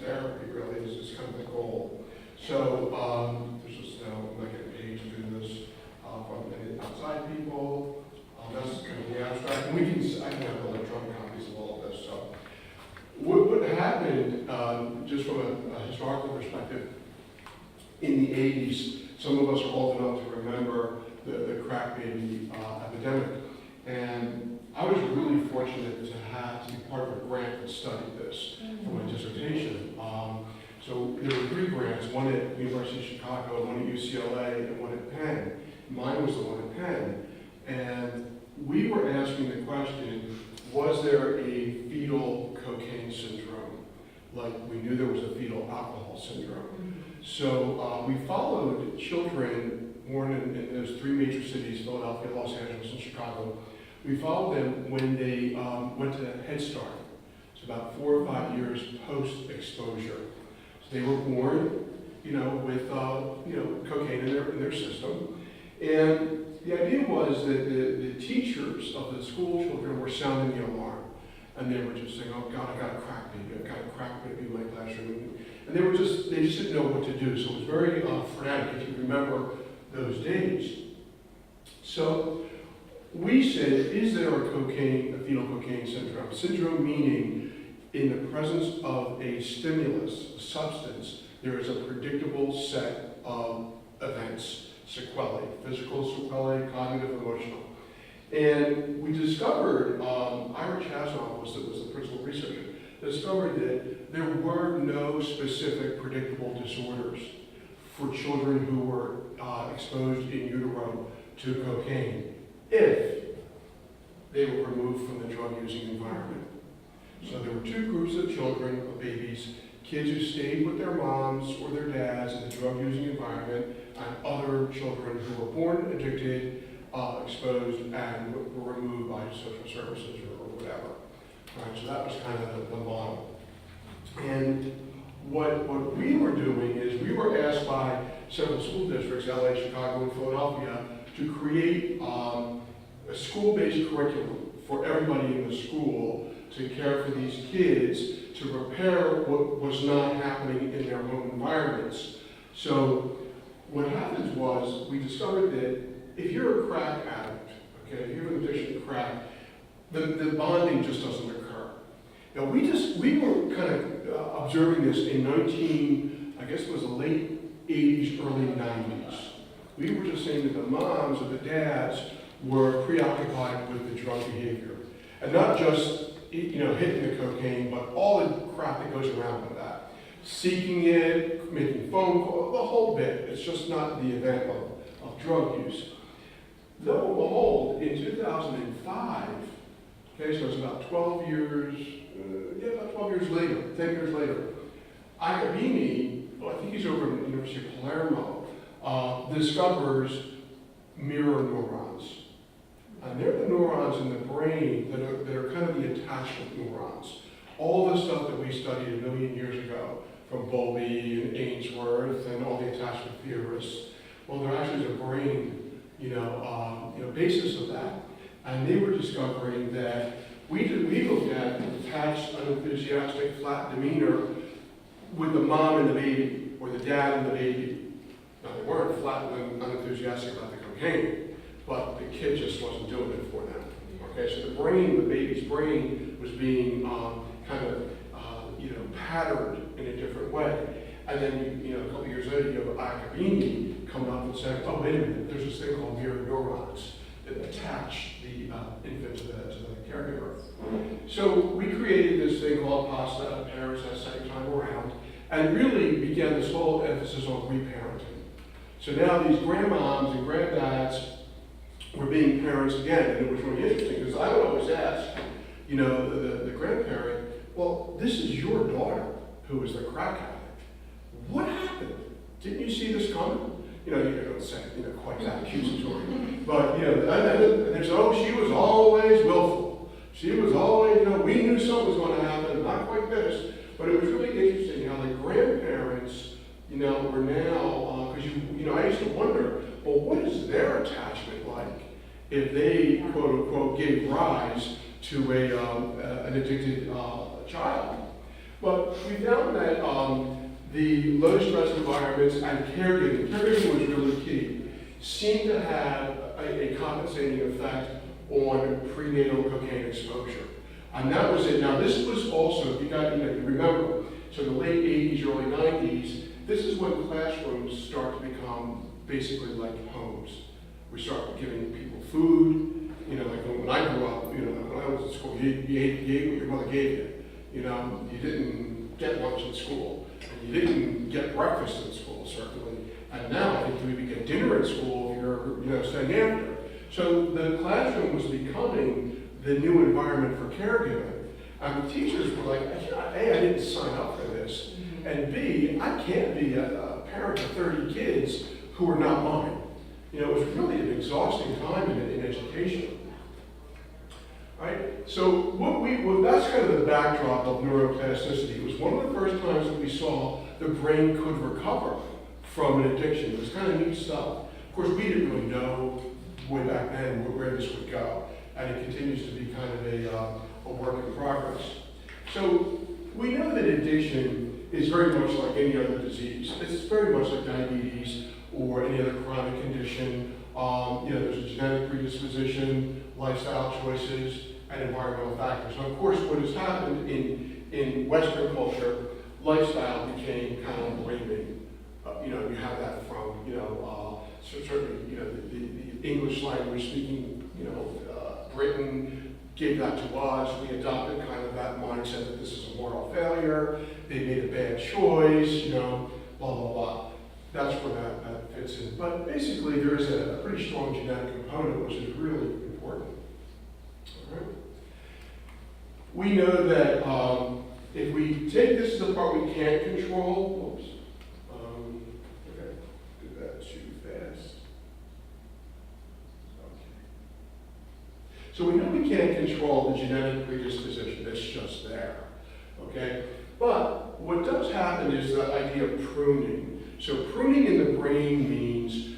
therapy really is kind of the goal. So there's just I'm not getting paid to do this from any outside people. That's kind of the abstract. And I can have electronic copies of all of this. So what happened, just from a historical perspective, in the 80s, some of us are old enough to remember the crack baby epidemic. And I was really fortunate to be part of a grant that studied this for my dissertation. So there were 3 grants, one at the University of Chicago, one at UCLA, and one at Penn. Mine was the one at Penn. And we were asking the question, was there a fetal cocaine syndrome? Like we knew there was a fetal alcohol syndrome. So we followed children born in those 3 major cities, Philadelphia, Los Angeles, and Chicago. We followed them when they went to Head Start. It's about 4 or 5 years post-exposure. So they were born, with cocaine in their system. And the idea was that the teachers of the school children were sounding the alarm. And they were just saying, oh God, I got a crack baby. I've got a crack baby in my classroom. And they just didn't know what to do. So it was very frenetic, if you remember those days. So we said, is there a fetal cocaine syndrome? Syndrome meaning in the presence of a stimulus, a substance, there is a predictable set of events, sequelae, physical sequelae, cognitive, emotional. And we discovered, Ira Chasnoff was the principal researcher, discovered that there were no specific predictable disorders for children who were exposed in utero to cocaine if they were removed from the drug-using environment. So there were 2 groups of children, of babies, kids who stayed with their moms or their dads in the drug-using environment, and other children who were born addicted, exposed, and were removed by social services or whatever. Right, so that was kind of the model. And what we were doing is we were asked by several school districts, LA, Chicago, and Philadelphia, to create a school-based curriculum for everybody in the school to care for these kids, to repair what was not happening in their home environments. So what happens was we discovered that if you're a crack addict, okay, if you have an addiction to crack, the bonding just doesn't occur. Now we were kind of observing this in I guess it was the late 80s, early 90s. We were just saying that the moms or the dads were preoccupied with the drug behavior. And not just hitting the cocaine, but all the crap that goes around with that. Seeking it, making phone calls, the whole bit. It's just not the event of drug use. Lo and behold, in 2005, okay, so it's about 12 years, about 12 years later, 10 years later, Iacobini, I think he's over at the University of Palermo, discovers mirror neurons. And they're the neurons in the brain that are kind of the attachment neurons. All the stuff that we studied a million years ago, from Bowlby and Ainsworth and all the attachment theorists, well, there actually is a brain, basis of that. And they were discovering that we looked at attached, unenthusiastic, flat demeanor with the mom and the baby, or the dad and the baby. Now, they weren't flat and unenthusiastic about the cocaine, but the kid just wasn't doing it for them. Okay, so the baby's brain was being patterned in a different way. And then, a couple years later, you have Iacobini come up and say, oh, wait a minute, there's this thing called mirror neurons that attach the infant to the caregiver. So we created this thing called PASTA, Parents that Second Time Around, and really began this whole emphasis on reparenting. So now these grandmoms and granddads were being parents again, and it was really interesting because I would always ask, the grandparent, well, this is your daughter who is the crack addict. What happened? Didn't you see this coming? You don't say quite that accusatory, but and they say, oh, she was always willful. She was always, we knew something was going to happen, not quite this, but it was really interesting how the grandparents, were now, because I used to wonder, well, what is their attachment like if they, quote unquote, gave rise to an addicted child? But we found that the low stress environments and caregiving was really key, seemed to have a compensating effect on prenatal cocaine exposure. And that was it. Now this was also, you remember, so the late 80s, early 90s, this is when classrooms start to become basically like homes. We start giving people food, like when I grew up, when I was in school, you ate what your mother gave you. You didn't get lunch in school, and you didn't get breakfast in school, certainly. And now I think you even get dinner in school if you're, staying after. So the classroom was becoming the new environment for caregiving. And the teachers were like, A, I didn't sign up for this, and B, I can't be a parent of 30 kids who are not mine. It was really an exhausting time in education. Right? So that's kind of the backdrop of neuroplasticity. It was one of the first times that we saw the brain could recover from an addiction. It was kind of neat stuff. Of course, we didn't really know way back then where this would go, and it continues to be kind of a work in progress. So we know that addiction is very much like any other disease. It's very much like diabetes or any other chronic condition. There's a genetic predisposition, lifestyle choices, and environmental factors. And of course, what has happened in Western culture, lifestyle became kind of blaming. You have that from, certainly, the English language speaking, Britain gave that to us. We adopted kind of that mindset that this is a moral failure. They made a bad choice, blah, blah, blah. That's where that fits in. But basically, there is a pretty strong genetic component, which is really important. All right. We know that if we take this is the part we can't control. Oops. Okay, did that too fast. Okay. So we know we can't control the genetic predisposition. That's just there. Okay. But what does happen is the idea of pruning. So pruning in the brain means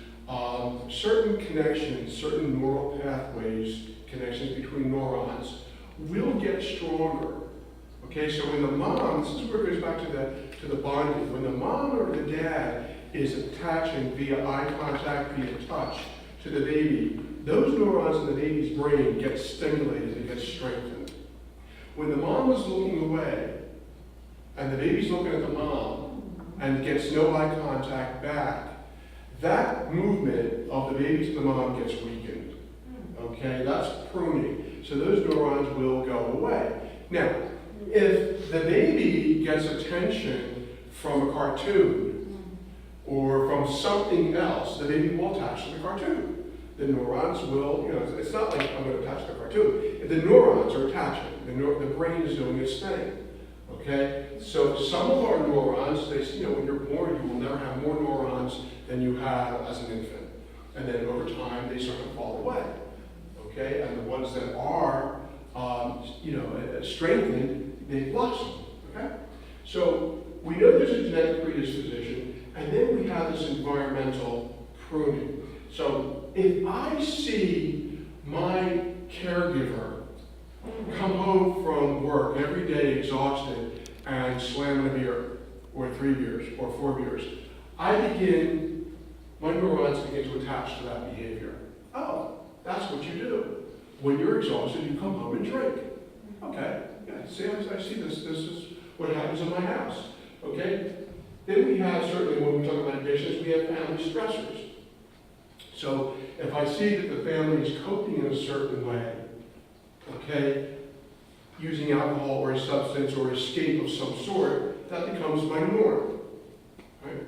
certain connections, certain neural pathways, connections between neurons, will get stronger. Okay, so when the mom, this is where it goes back to the bonding. When the mom or the dad is attaching via eye contact, via touch to the baby, those neurons in the baby's brain get stimulated and get strengthened. When the mom is looking away, and the baby's looking at the mom, and gets no eye contact back, that movement of the baby to the mom gets weakened. Okay, that's pruning. So those neurons will go away. Now, if the baby gets attention from a cartoon or from something else, the baby will attach to the cartoon. The neurons will, it's not like I'm going to attach to the cartoon. If the neurons are attaching, the brain is doing its thing. Okay, so some of our neurons, when you're born, you will never have more neurons than you have as an infant. And then over time, they sort of fall away. Okay, and the ones that are, strengthened, they blossom. Okay, so we know there's a genetic predisposition, and then we have this environmental pruning. So if I see my caregiver come home from work every day exhausted and slam a beer, or 3 beers, or 4 beers, my neurons begin to attach to that behavior. Oh, that's what you do. When you're exhausted, you come home and drink. Okay, yeah, see, I see this. This is what happens in my house. Okay? Then we have, certainly when we talk about addictions, we have family stressors. So if I see that the family is coping in a certain way, okay, using alcohol or a substance or escape of some sort, that becomes my norm. Right?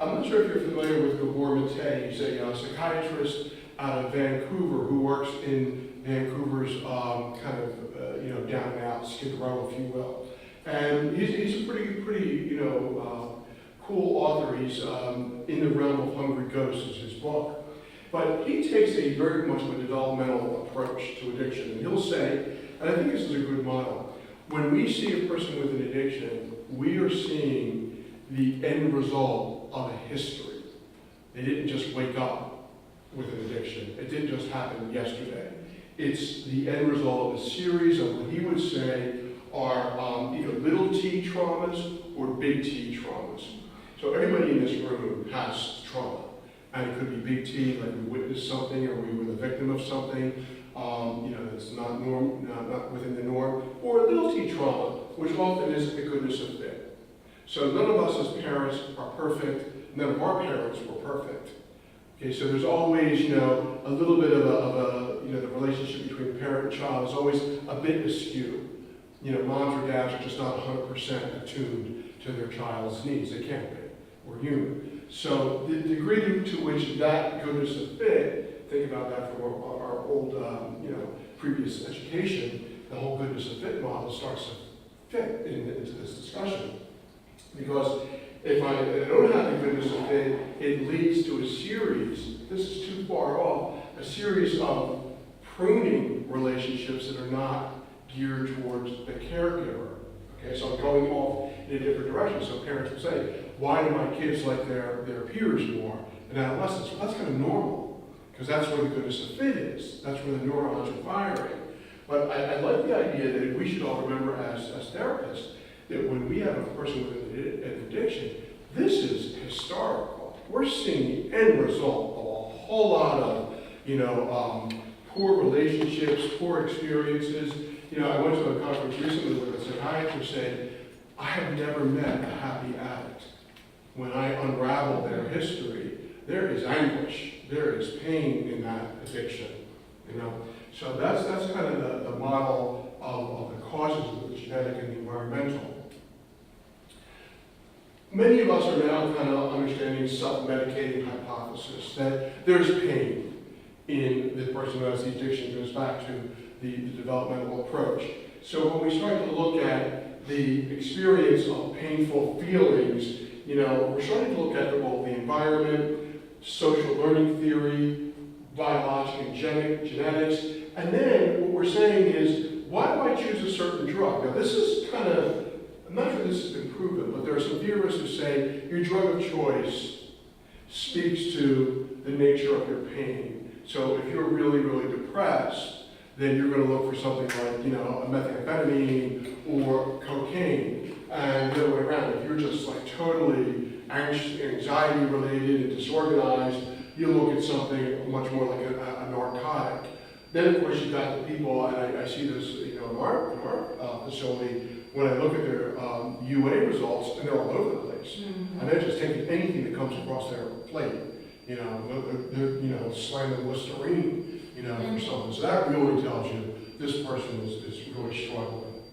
I'm not sure if you're familiar with Gabor Mate. He's a psychiatrist out of Vancouver who works in Vancouver's down and out Skid Row, if you will. And he's a pretty cool author. He's In the Realm of Hungry Ghosts is his book. But he takes a very much of a developmental approach to addiction. And he'll say, and I think this is a good model, when we see a person with an addiction, we are seeing the end result of a history. They didn't just wake up with an addiction. It didn't just happen yesterday. It's the end result of a series of what he would say are either little t traumas or big T traumas. So everybody in this room has trauma. And it could be big T, like we witnessed something or we were the victim of something, that's not within the norm, or little T trauma, which often is the goodness of fit. So none of us as parents are perfect. None of our parents were perfect. Okay, so there's always, a little bit of the relationship between parent and child is always a bit askew. Moms or dads are just not 100% attuned to their child's needs. They can't be. We're human. So the degree to which that goodness of fit, think about that from our old, previous education, the whole goodness of fit model starts to fit into this discussion. Because if I don't have the goodness of fit, it leads to a series, this is too far off, a series of pruning relationships that are not geared towards the caregiver. Okay, so I'm going off in a different direction. So parents will say, why do my kids like their peers more in adolescence? Well, that's kind of normal, because that's where the goodness of fit is. That's where the neurons are firing. But I like the idea that we should all remember as therapists that when we have a person with an addiction, this is historical. We're seeing the end result of a whole lot of, poor relationships, poor experiences. I went to a conference recently where a psychiatrist said, I have never met a happy addict. When I unravel their history, there is anguish, there is pain in that addiction. So that's kind of the model of the causes of the genetic and the environmental. Many of us are now kind of understanding self-medicating hypothesis, that there's pain in the person who has the addiction. It goes back to the developmental approach. So when we start to look at the experience of painful feelings, we're starting to look at both the environment, social learning theory, biologic and genetics, and then what we're saying is, why do I choose a certain drug? Now this is kind of, I'm not sure this has been proven, but there are some theorists who say your drug of choice speaks to the nature of your pain. So if you're really, really depressed, then you're going to look for something like, a methamphetamine or cocaine. And the other way around, if you're just like totally anxious, anxiety related and disorganized, you look at something much more like a narcotic. Then of course you've got the people, and I see this, in our facility, when I look at their UA results, and they're all over the place. Mm-hmm. And they're just taking anything that comes across their plate. They're slamming Listerine, for something. So that really tells you this person is really struggling.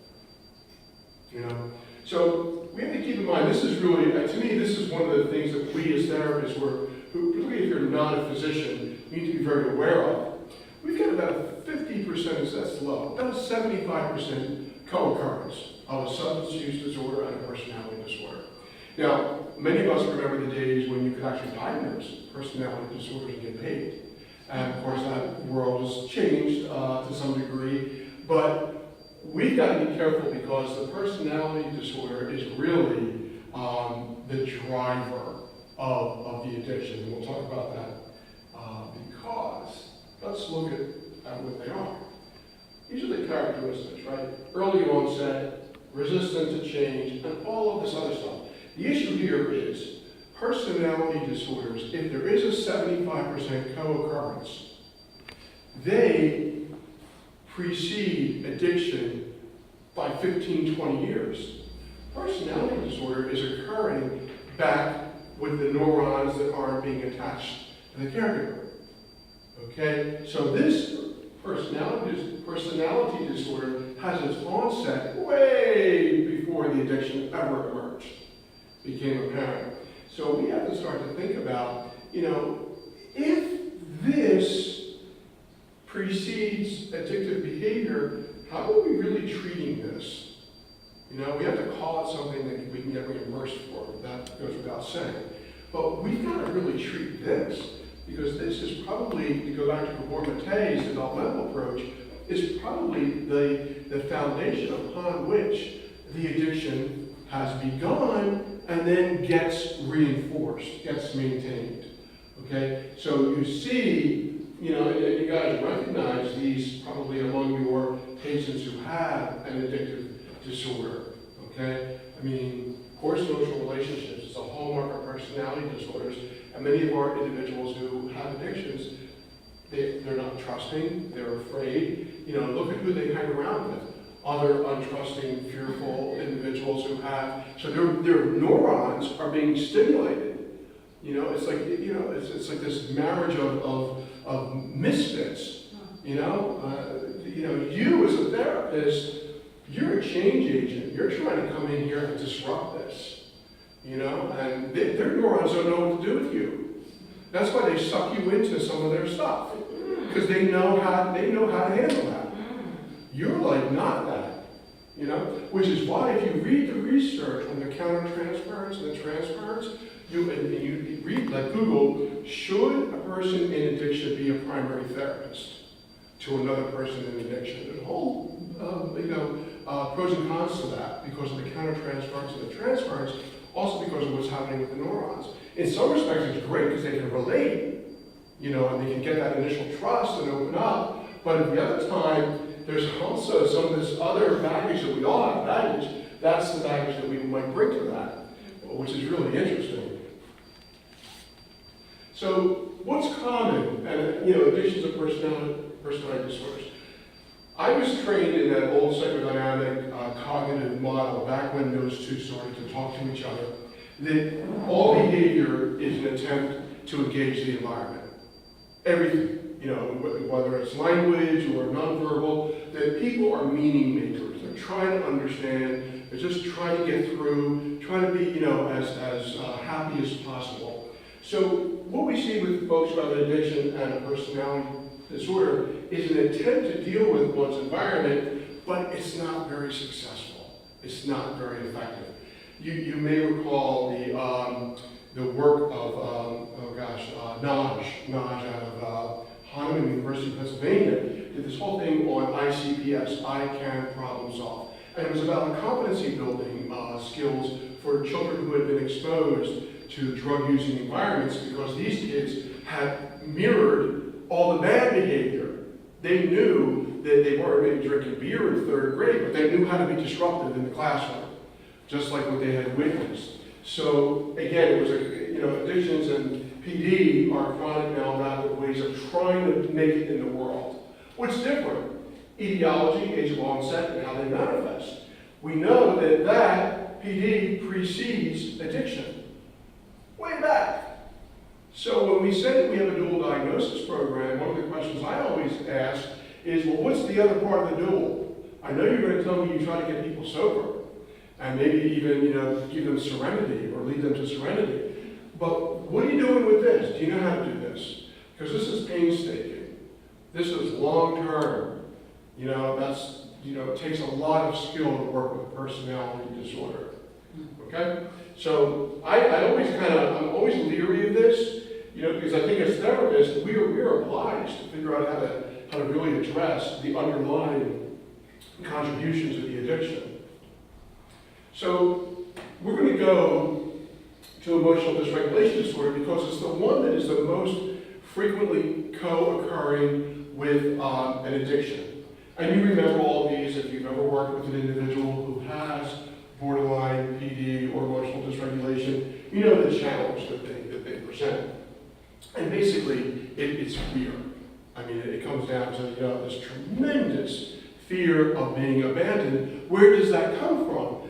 So we have to keep in mind, this is really, to me, this is one of the things that we as therapists, particularly if you're not a physician, need to be very aware of. We've got about a 50%, that's low, about a 75% co-occurrence of a substance use disorder and a personality disorder. Now, many of us remember the days when you could actually diagnose personality disorders and get paid. And of course, that world has changed to some degree. But we've got to be careful because the personality disorder is really the driver of the addiction. And we'll talk about that because let's look at what they are. These are the characteristics, right? Early onset, resistant to change, and all of this other stuff. The issue here is personality disorders, if there is a 75% co-occurrence, they precede addiction by 15, 20 years. Personality disorder is occurring back with the neurons that aren't being attached to the caregiver. Okay? So this personality disorder has its onset way before the addiction ever emerged, became apparent. So we have to start to think about, if this precedes addictive behavior, how are we really treating this? We have to call it something that we can get reimbursed for. That goes without saying. But we've got to really treat this, because this is probably, to go back to Gabor Mate's developmental approach, is probably the foundation upon which the addiction has begun and then gets reinforced, gets maintained. Okay? So you see, and you guys recognize these probably among your patients who have an addictive disorder, okay? I mean, poor social relationships is a hallmark of personality disorders, and many of our individuals who have addictions, they're not trusting, they're afraid. You know, look at who they hang around with. Other untrusting, fearful individuals who have, so their neurons are being stimulated. You know, it's like, you know, it's like this marriage of misfits. You know, you as a therapist, you're a change agent. You're trying to come in here and disrupt this. You know, and their neurons don't know what to do with you. That's why they suck you into some of their stuff, because they know how to handle that. You're like not that, you know? Which is why if you read the research on the countertransference and the transference, you read, like Google, should a person in addiction be a primary therapist to another person in addiction? There's a whole, pros and cons to that because of the countertransference and the transference, also because of what's happening with the neurons. In some respects, it's great because they can relate, you know, and they can get that initial trust and open up. But at the other time, there's also some of this other baggage that we all have baggage. That's the baggage that we might bring to that, which is really interesting. So what's common, and you know, addictions of personality disorders. I was trained in that old psychodynamic cognitive model back when those two started to talk to each other, that all behavior is an attempt to engage the environment. Everything, you know, whether it's language or nonverbal, that people are meaning makers. They're trying to understand, they're just trying to get through, trying to be, you know, as happy as possible. So what we see with folks who have an addiction and a personality disorder is an attempt to deal with one's environment, but it's not very successful. It's not very effective. You may recall the work of, Naj out of Hahnemann University of Pennsylvania, did this whole thing on ICPS, I Can Problem Solve. And it was about competency building skills for children who had been exposed to drug-using environments because these kids had mirrored all the bad behavior. They knew that they weren't maybe drinking beer in third grade, but they knew how to be disruptive in the classroom, just like what they had witnessed. So again, it was addictions and PD are chronic maladaptive ways of trying to make it in the world. What's different? Etiology, age of onset, and how they manifest. We know that PD precedes addiction. Way back. So when we say that we have a dual diagnosis program, one of the questions I always ask is, well, what's the other part of the dual? I know you're going to tell me you try to get people sober, and maybe even, give them serenity or lead them to serenity. But what are you doing with this? Do you know how to do this? Because this is painstaking. This is long-term. It takes a lot of skill to work with a personality disorder. Okay? So I'm always leery of this, because I think as therapists, we're obliged to figure out how to really address the underlying contributions of the addiction. So we're going to go to emotional dysregulation disorder because it's the one that is the most frequently co-occurring with an addiction. And you remember all these if you've ever worked with an individual who has borderline PD or emotional dysregulation. You know the challenge that they present. And basically, it's fear. I mean, it comes down to this tremendous fear of being abandoned. Where does that come from?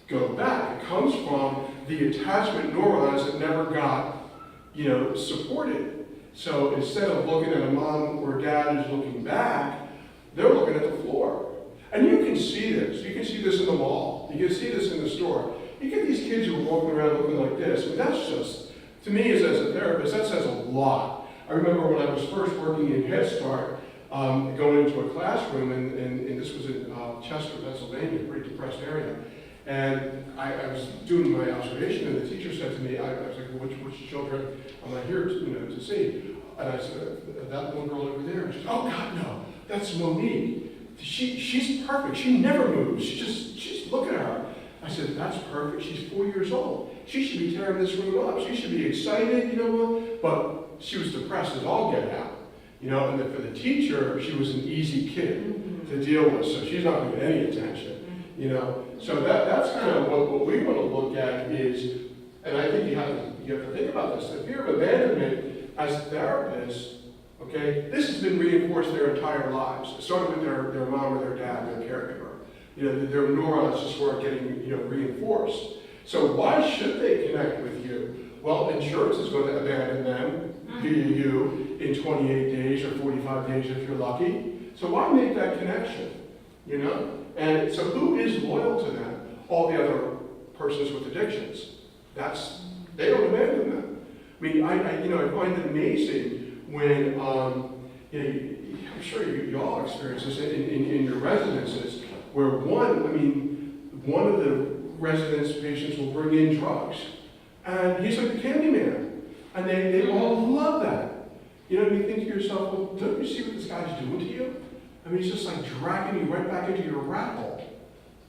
Go back. It comes from the attachment neurons that never got, supported. So instead of looking at a mom or dad who's looking back, they're looking at the floor. And you can see this. You can see this in the mall. You can see this in the store. You get these kids who are walking around looking like this. I mean, that's just, to me as a therapist, that says a lot. I remember when I was first working in Head Start, going into a classroom, and this was in Chester, Pennsylvania, a pretty depressed area. And I was doing my observation, and the teacher said to me, I was like, well, which children am I here to see? And I said, that little girl over there. And she said, oh God, no, that's Monique. She's perfect. She never moves. She's look at her. I said, that's perfect. She's 4 years old. She should be tearing this room up. She should be excited, But she was depressed as all get out. And then for the teacher, she was an easy kid to deal with, so she's not going to get any attention. you know? So that's kind of what we want to look at is, and I think you have to think about this, the fear of abandonment as therapists, okay, this has been reinforced their entire lives. It started with their mom or their dad, their caregiver. You know, their neurons just weren't getting, you know, reinforced. So why should they connect with you? Well, insurance is going to abandon them via you in 28 days or 45 days if you're lucky. So why make that connection? You know? And so who is loyal to them? All the other persons with addictions. They don't abandon them. I mean, I find it amazing when, you know, I'm sure you all experience this in your residences, where one of the residence patients will bring in drugs, and he's like the candy man, and they all love that. You know, and you think to yourself, well, don't you see what this guy's doing to you? I mean, he's just like dragging you right back into your rat hole,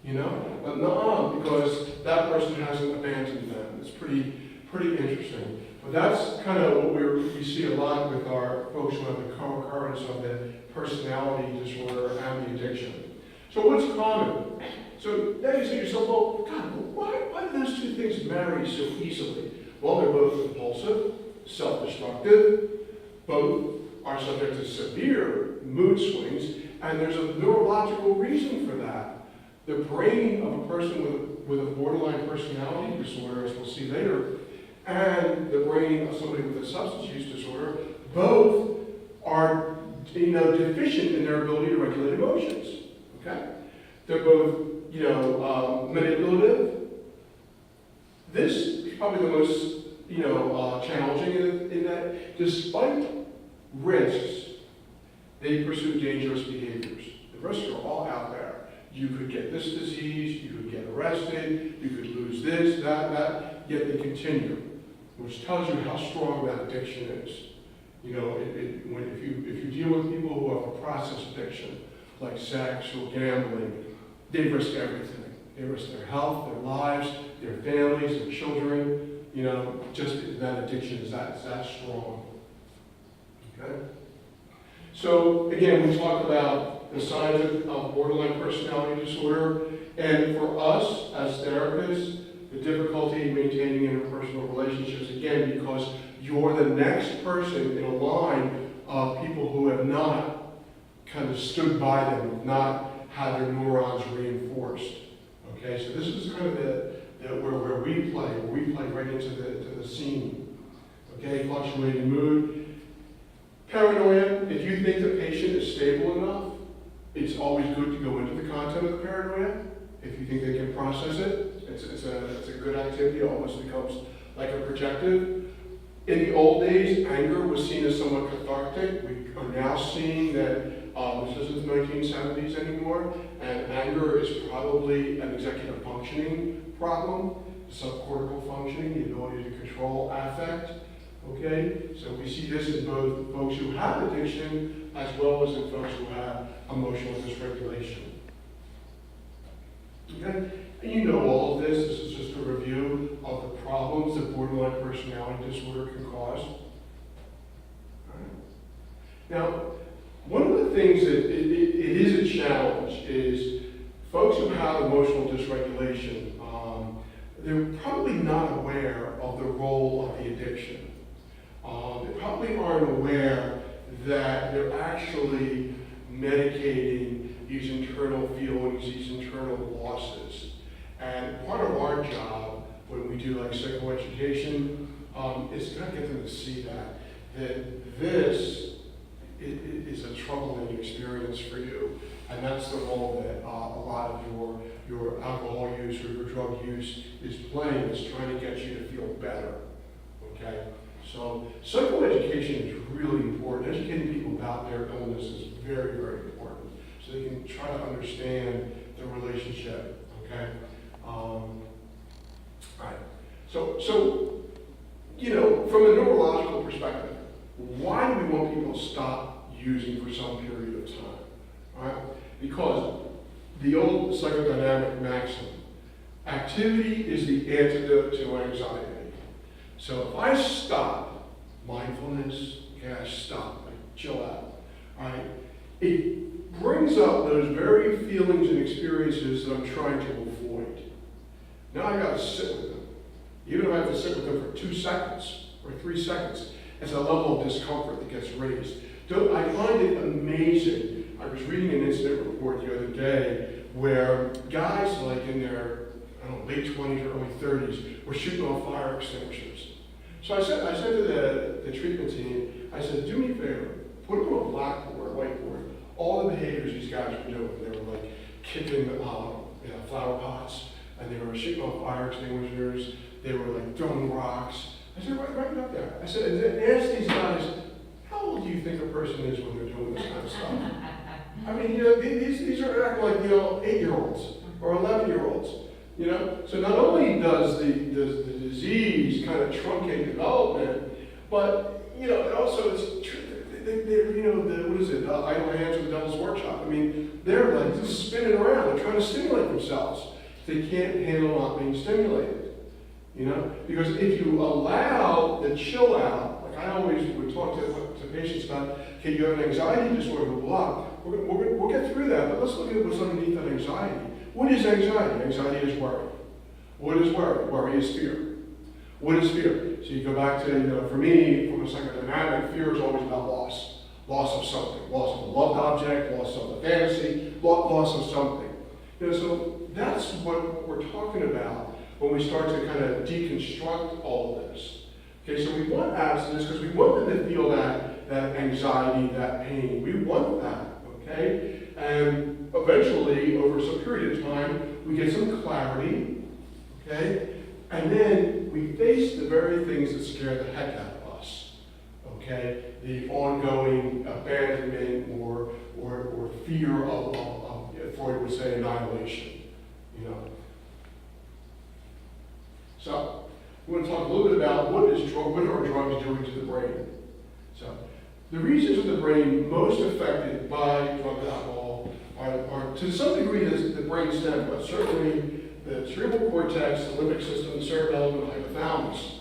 you know? But no, because that person hasn't abandoned them. It's pretty interesting. But that's kind of what we see a lot with our folks who have the co-occurrence of the personality disorder and the addiction. So what's common? So now you say to yourself, well, God, why do those two things marry so easily? Well, they're both compulsive, self-destructive, both are subject to severe mood swings, and there's a neurological reason for that. The brain of a person with a borderline personality disorder, as we'll see later, and the brain of somebody with a substance use disorder, both are, you know, deficient in their ability to regulate emotions. Okay? They're both, you know, manipulative. This is probably the most, you know, challenging in that despite risks, they pursue dangerous behaviors. The risks are all out there. You could get this disease, you could get arrested, you could lose this, that, yet they continue, which tells you how strong that addiction is. You know, if you deal with people who have a process addiction, like sex or gambling, they risk everything. They risk their health, their lives, their families, their children. You know, just that addiction is that strong. Okay? So again, we talk about the signs of borderline personality disorder, and for us as therapists, the difficulty in maintaining interpersonal relationships, again, because you're the next person in a line of people who have not kind of stood by them, have not had their neurons reinforced. Okay, so this is kind of where we play right into the scene. Okay, fluctuating mood. Paranoia, if you think the patient is stable enough, it's always good to go into the content of the paranoia. If you think they can process it, it's a good activity. It almost becomes like a projective. In the old days, anger was seen as somewhat cathartic. We are now seeing that this isn't the 1970s anymore, and anger is probably an executive functioning problem, subcortical functioning, the ability to control affect. Okay, so we see this in both folks who have addiction as well as in folks who have emotional dysregulation. Okay, and you know all of this. This is just a review of the problems that borderline personality disorder can cause. All right. Now, one of the things that it is a challenge is folks who have emotional dysregulation, they're probably not aware of the role of the addiction. They probably aren't aware that they're actually medicating these internal feelings, these internal losses. And part of our job when we do like psychoeducation is to get them to see that this is a troubling experience for you. And that's the role that a lot of your alcohol use or your drug use is playing, is trying to get you to feel better. Okay? So psychoeducation is really important. Educating people about their illness is very, very important. So they can try to understand the relationship. Okay? All right. So, you know, from a neurological perspective, why do we want people to stop using for some period of time? All right? Because the old psychodynamic maxim, activity is the antidote to anxiety. So if I stop mindfulness, okay, I stop, I chill out, all right? brings up those very feelings and experiences that I'm trying to avoid. Now I gotta sit with them. Even if I have to sit with them for 2 seconds or 3 seconds, it's a level of discomfort that gets raised. I find it amazing. I was reading an incident report the other day where guys like in their late 20s or early 30s were shooting off fire extinguishers. So I said to the treatment team, I said, do me a favor, put up on a blackboard, a whiteboard, all the behaviors these guys were doing. They were like kicking flower pots, and they were shooting off fire extinguishers, they were like throwing rocks. I said, write it up there. I said, ask these guys, how old do you think a person is when they're doing this kind of stuff? I mean, these are acting like, 8-year-olds or 11-year-olds, So not only does the disease kind of truncate development, but, it also is, what is it, idle hands with the devil's workshop. I mean, they're like just spinning around, they're trying to stimulate themselves. They can't handle not being stimulated. Because if you allow the chill out, like I always would talk to patients about, okay, you have an anxiety disorder, blah, we'll get through that, but let's look at what's underneath that anxiety. What is anxiety? Anxiety is worry. What is worry? Worry is fear. What is fear? So you go back to, for me, from a psychodynamic, fear is always about loss. Loss of something. Loss of a loved object, loss of a fantasy, loss of something. So that's what we're talking about when we start to kind of deconstruct all of this. Okay, so we want abstinence because we want them to feel that anxiety, that pain. We want that, okay? And eventually, over some period of time, we get some clarity, okay? And then we face the very things that scare the heck out of us, okay? The ongoing abandonment or fear of Freud would say, annihilation, So, we want to talk a little bit about what are drugs doing to the brain. So, the regions of the brain most affected by drug and alcohol are to some degree the brain stem, but certainly the cerebral cortex, the limbic system, the cerebellum, and the hypothalamus.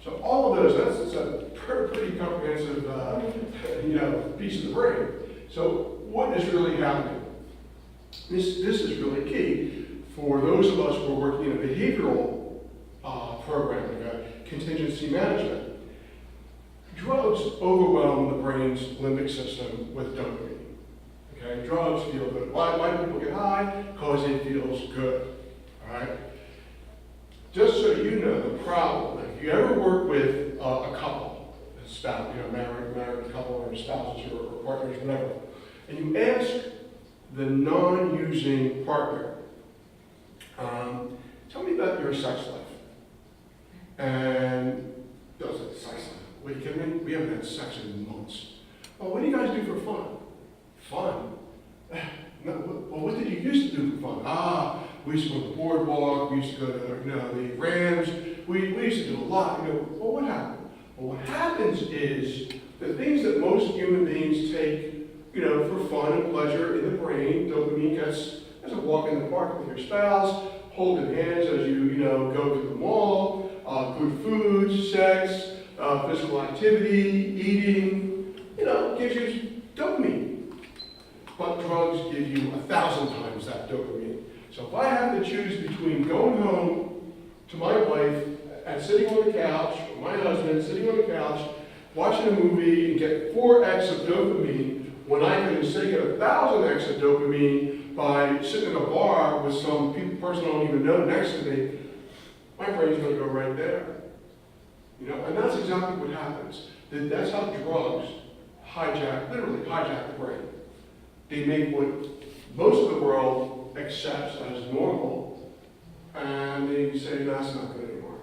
So all of those, that's a pretty comprehensive piece of the brain. So what is really happening? This is really key for those of us who are working in a behavioral program, like a contingency management. Drugs overwhelm the brain's limbic system with dopamine. Okay, drugs feel good. Why do people get high? Because it feels good. All right. Just so you know the problem. If you ever work with a couple, a spouse, married couple or spouses or partners, whatever, and you ask the non-using partner, tell me about your sex life. And they'll say, sex life? What, are you kidding me? We haven't had sex in months. Oh, what do you guys do for fun? Fun? No, well, what did you used to do for fun? We used to go to the boardwalk, we used to go to the Rams, we used to do a lot. Well, what happened? Well, what happens is the things that most human beings take, for fun and pleasure in the brain, dopamine gets as a walk in the park with your spouse, holding hands as you, go to the mall, good food, sex, physical activity, eating, gives you dopamine. But drugs give you 1,000 times that dopamine. So if I have to choose between going home to my wife and sitting on the couch, or my husband sitting on the couch, watching a movie and get 4x of dopamine, when I can say get 1,000x of dopamine by sitting in a bar with some person I don't even know next to me, my brain's going to go right there. And that's exactly what happens. That's how drugs literally hijack the brain. They make what most of the world accepts as normal, and they say, that's not good anymore.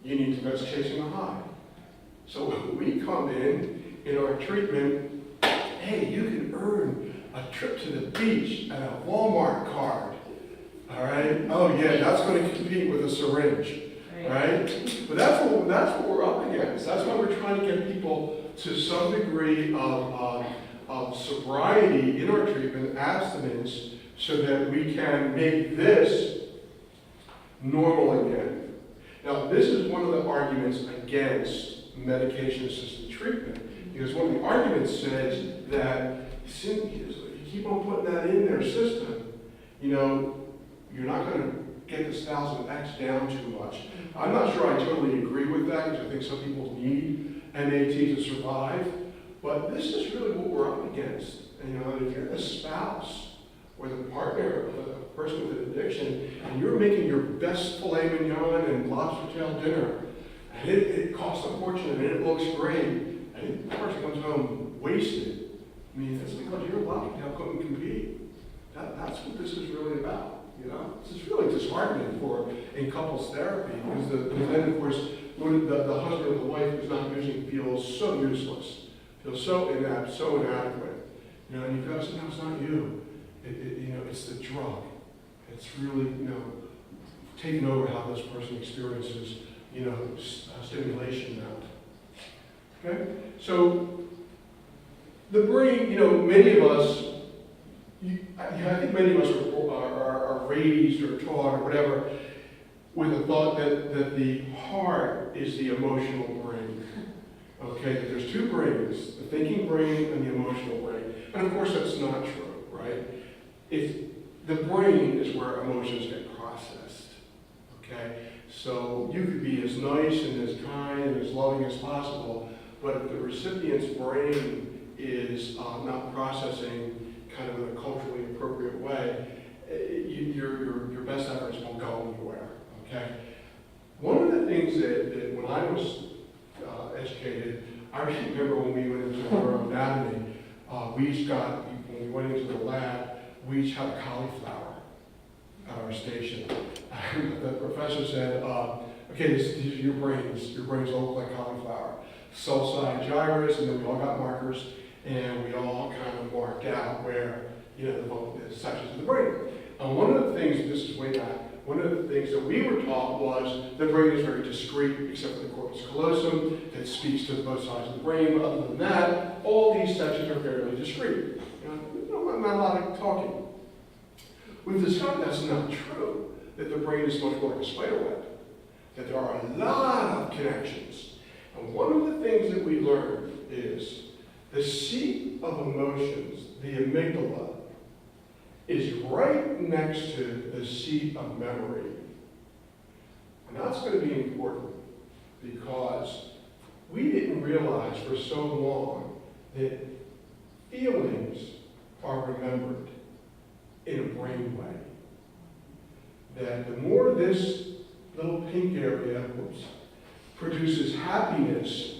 You need to go chasing a high. So when we come in our treatment, hey, you can earn a trip to the beach and a Walmart card. All right? Oh yeah, that's going to compete with a syringe. Right? But that's what we're up against. That's why we're trying to get people to some degree of sobriety in our treatment, abstinence, so that we can make this normal again. Now, this is one of the arguments against medication-assisted treatment, because one of the arguments says that you keep on putting that in their system, you know, you're not going to get this 1000X down too much. I'm not sure I totally agree with that, because I think some people need MAT to survive, but this is really what we're up against. And, you know, if you're a spouse or the partner of a person with an addiction, and you're making your best filet mignon and lobster tail dinner, and it costs a fortune and it looks great, and the person comes home wasted, I mean, that's because your lobster tail couldn't compete. That's what this is really about. You know, this is really disheartening in couples therapy, because then, of course, when the husband or the wife who's not using feels so useless, feels so inept, so inadequate. You know, and you go, no, it's not you. You know, it's the drug. It's really, you know, taking over how this person experiences, you know, stimulation now. Okay? So, the brain, you know, many of us, I think many of us are raised or taught or whatever with the thought that the heart is the emotional brain. Okay, that there's two brains, the thinking brain and the emotional brain. And of course that's not true, right? If the brain is where emotions get processed. Okay? So you could be as nice and as kind and as loving as possible, but if the recipient's brain is not processing kind of in a culturally appropriate way, your best efforts won't go anywhere, okay? One of the things that when I was educated, I remember when we went into neuroanatomy, when we went into the lab, we each had a cauliflower at our station. The professor said, okay, these are your brains. Your brains all look like cauliflower. Cell side gyrus, and then we all got markers, and we all kind of marked out where, you know, the sections of the brain. And one of the things, this is way back, one of the things that we were taught was the brain is very discrete, except for the corpus callosum, that speaks to both sides of the brain. But other than that, all these sections are fairly discrete. You know, not a lot of talking. We've discovered that's not true, that the brain is much more like a spider web, that there are a lot of connections. And one of the things that we learned is the seat of emotions, the amygdala, is right next to the seat of memory. And that's going to be important because we didn't realize for so long that feelings are remembered in a brain way. That the more this little pink area produces happiness,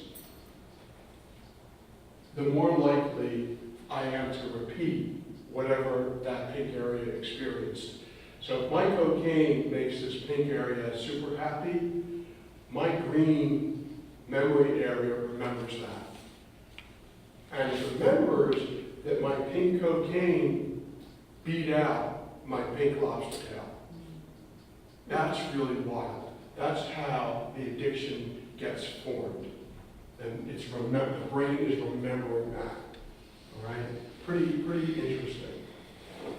the more likely I am to repeat whatever that pink area experienced. So if my cocaine makes this pink area super happy, my green memory area remembers that. And it remembers that my pink cocaine beat out my pink lobster tail. That's really wild. That's how the addiction gets formed. And the brain is remembering that. All right? Pretty interesting.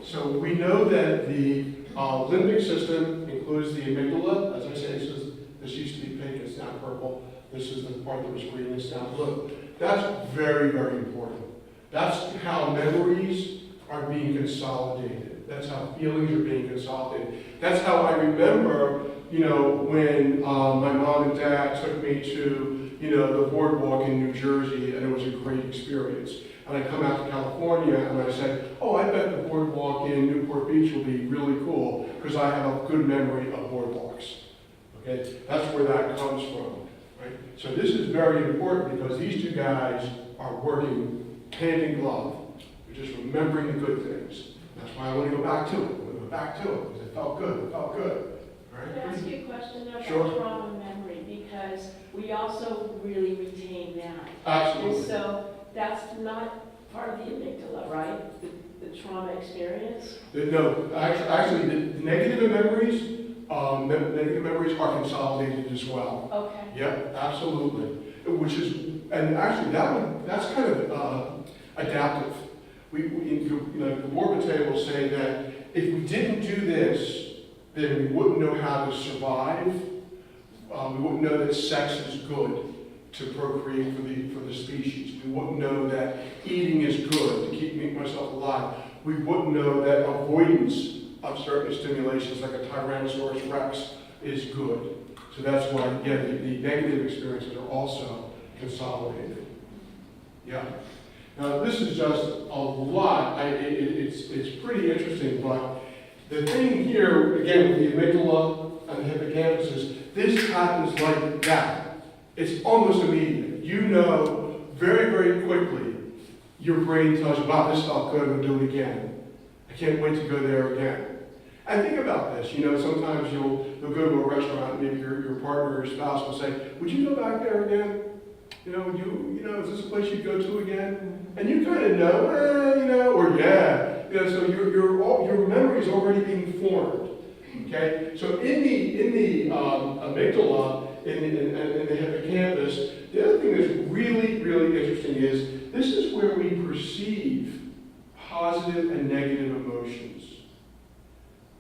So we know that the limbic system includes the amygdala. As I say, this used to be pink, it's now purple. This is the part that was green, it's now blue. That's very, very important. That's how memories are being consolidated. That's how feelings are being consolidated. That's how I remember, you know, when my mom and dad took me to, you know, the boardwalk in New Jersey, and it was a great experience. And I come out to California and I say, oh, I bet the boardwalk in Newport Beach will be really cool because I have a good memory of boardwalks. Okay, that's where that comes from. Right? So this is very important because these two guys are working hand in glove. They're just remembering the good things. That's why I want to go back to it. I want to go back to it because it felt good. It felt good. Right? Can I ask you a question about Sure. trauma memory? Because we also really retain that. Absolutely. And so that's not part of the amygdala, right? The trauma experience? No, actually the negative memories, negative memories are consolidated as well. Okay. Yep, absolutely. Which is, and actually that's kind of adaptive. The Morbid table will say that if we didn't do this, then we wouldn't know how to survive. We wouldn't know that sex is good to procreate for the species. We wouldn't know that eating is good to keep myself alive. we wouldn't know that avoidance of certain stimulations like a Tyrannosaurus Rex is good. So that's why, yeah, the negative experiences are also consolidated. Yeah. Now, this is just a lot. It's pretty interesting, but the thing here, again, with the amygdala and the hippocampus is this happens like that. It's almost immediate. You know very, very quickly, your brain tells you, wow, this felt good, I'm going to do it again. I can't wait to go there again. And think about this, sometimes you'll go to a restaurant, maybe your partner or your spouse will say, would you go back there again? Is this a place you'd go to again? And you kind of know, or yeah. So your memory is already being formed. Okay? So in the amygdala, in the hippocampus, the other thing that's really, really interesting is this is where we perceive positive and negative emotions.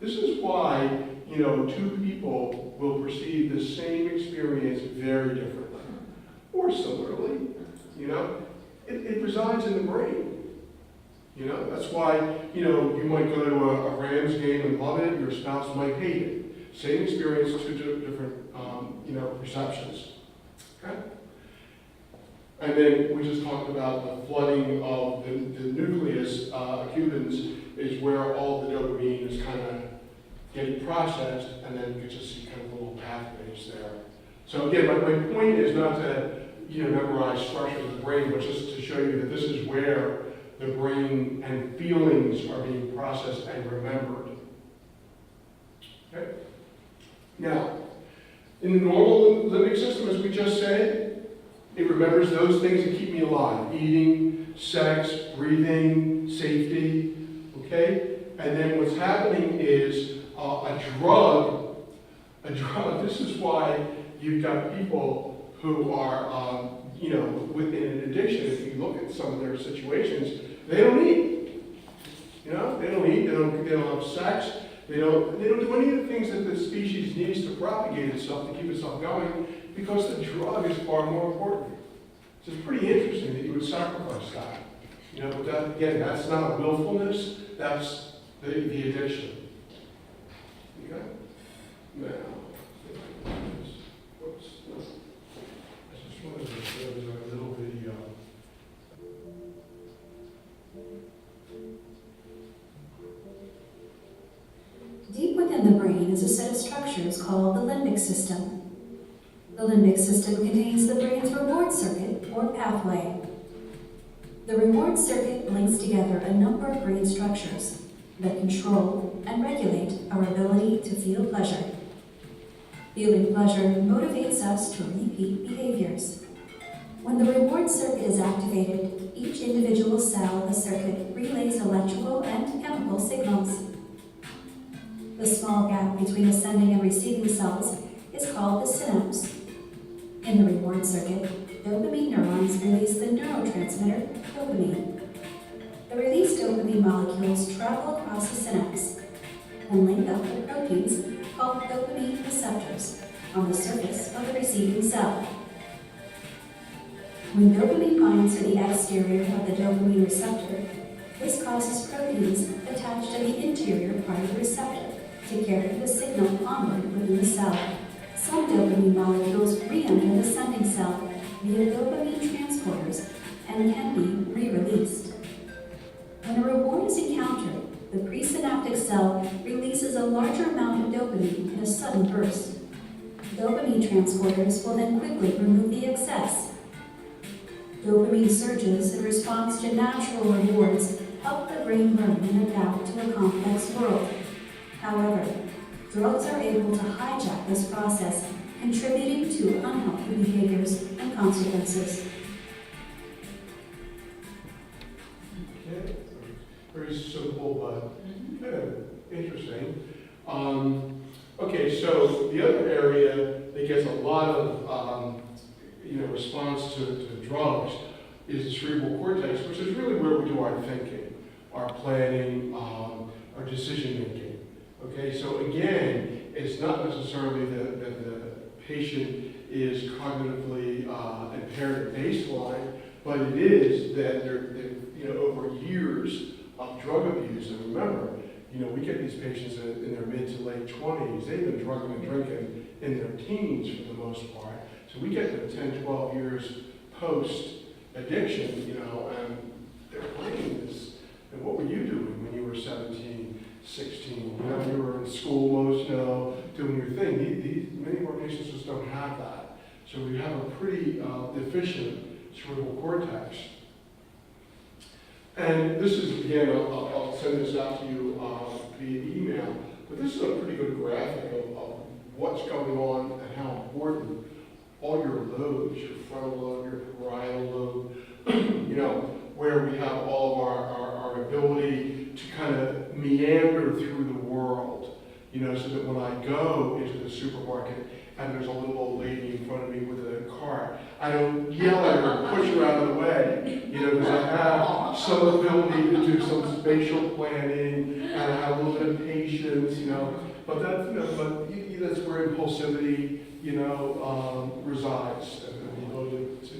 This is why, two people will perceive the same experience very differently. Or similarly, it resides in the brain. That's why, you might go to a Rams game and love it, your spouse might hate it. Same experience, two different, perceptions. Okay? And then we just talked about the flooding of the nucleus accumbens is where all the dopamine is kind of getting processed, and then you just see kind of little pathways there. So again, my point is not to memorize structures of the brain, but just to show you that this is where the brain and feelings are being processed and remembered. Okay? Now, in the normal limbic system, as we just said, it remembers those things that keep me alive: eating, sex, breathing, safety. Okay? And then what's happening is a drug, this is why you've got people who are, within an addiction. If you look at some of their situations, they don't eat. They don't eat, they don't have sex, they don't do any of the things that the species needs to propagate itself, to keep itself going, because the drug is far more important. So it's pretty interesting that you would sacrifice that. But that, again, that's not willfulness, that's the addiction. Okay? Now, whoops. I just wanted to show you a little video. Deep within the brain is a set of structures called the limbic system. The limbic system contains the brain's reward circuit, or pathway. The reward circuit links together a number of brain structures that control and regulate our ability to feel pleasure. Feeling pleasure motivates us to repeat behaviors. When the reward circuit is activated, each individual cell of the circuit relays electrical and chemical signals. The small gap between ascending and receiving cells is called the synapse. In the reward circuit, dopamine neurons release the neurotransmitter dopamine. The released dopamine molecules travel across the synapse and link up with proteins called dopamine receptors on the surface of the receiving cell. When dopamine binds to the exterior of the dopamine receptor, this causes proteins attached to the interior part of the receptor to carry the signal onward within the cell. Some dopamine molecules re-enter the sending cell via dopamine transporters and can be re-released. When a reward is encountered, the presynaptic cell releases a larger amount of dopamine in a sudden burst. Dopamine transporters will then quickly remove the excess. Dopamine surges in response to natural rewards help the brain learn and adapt to a complex world. However, drugs are able to hijack this process, contributing to unhealthy behaviors and consequences. Okay. Very simple, but kind of interesting. Okay, so the other area that gets a lot of response to drugs is the cerebral cortex, which is really where we do our thinking, our planning, our decision making. Okay, so again, it's not necessarily that the patient is cognitively impaired at baseline, but it is that they're over years of drug abuse. And remember, we get these patients in their mid to late 20s. They've been drugging and drinking in their teens for the most part. So we get them 10, 12 years post-addiction, and they're playing this. And what were you doing when you were 17, 16? You were in school most, doing your thing. Many of our patients just don't have that. So we have a pretty deficient cerebral cortex. And this is, again, I'll send this out to you via email, but this is a pretty good graphic of what's going on and how important all your lobes, your frontal lobe, your parietal lobe, where we have all of our ability to kind of meander through the world, so that when I go into the supermarket and there's a little old lady in front of me with a cart, I don't yell at her and push her out of the way, because I have some ability to do some spatial planning and I have a little bit of patience, but that's, that's where impulsivity, resides, and the ability to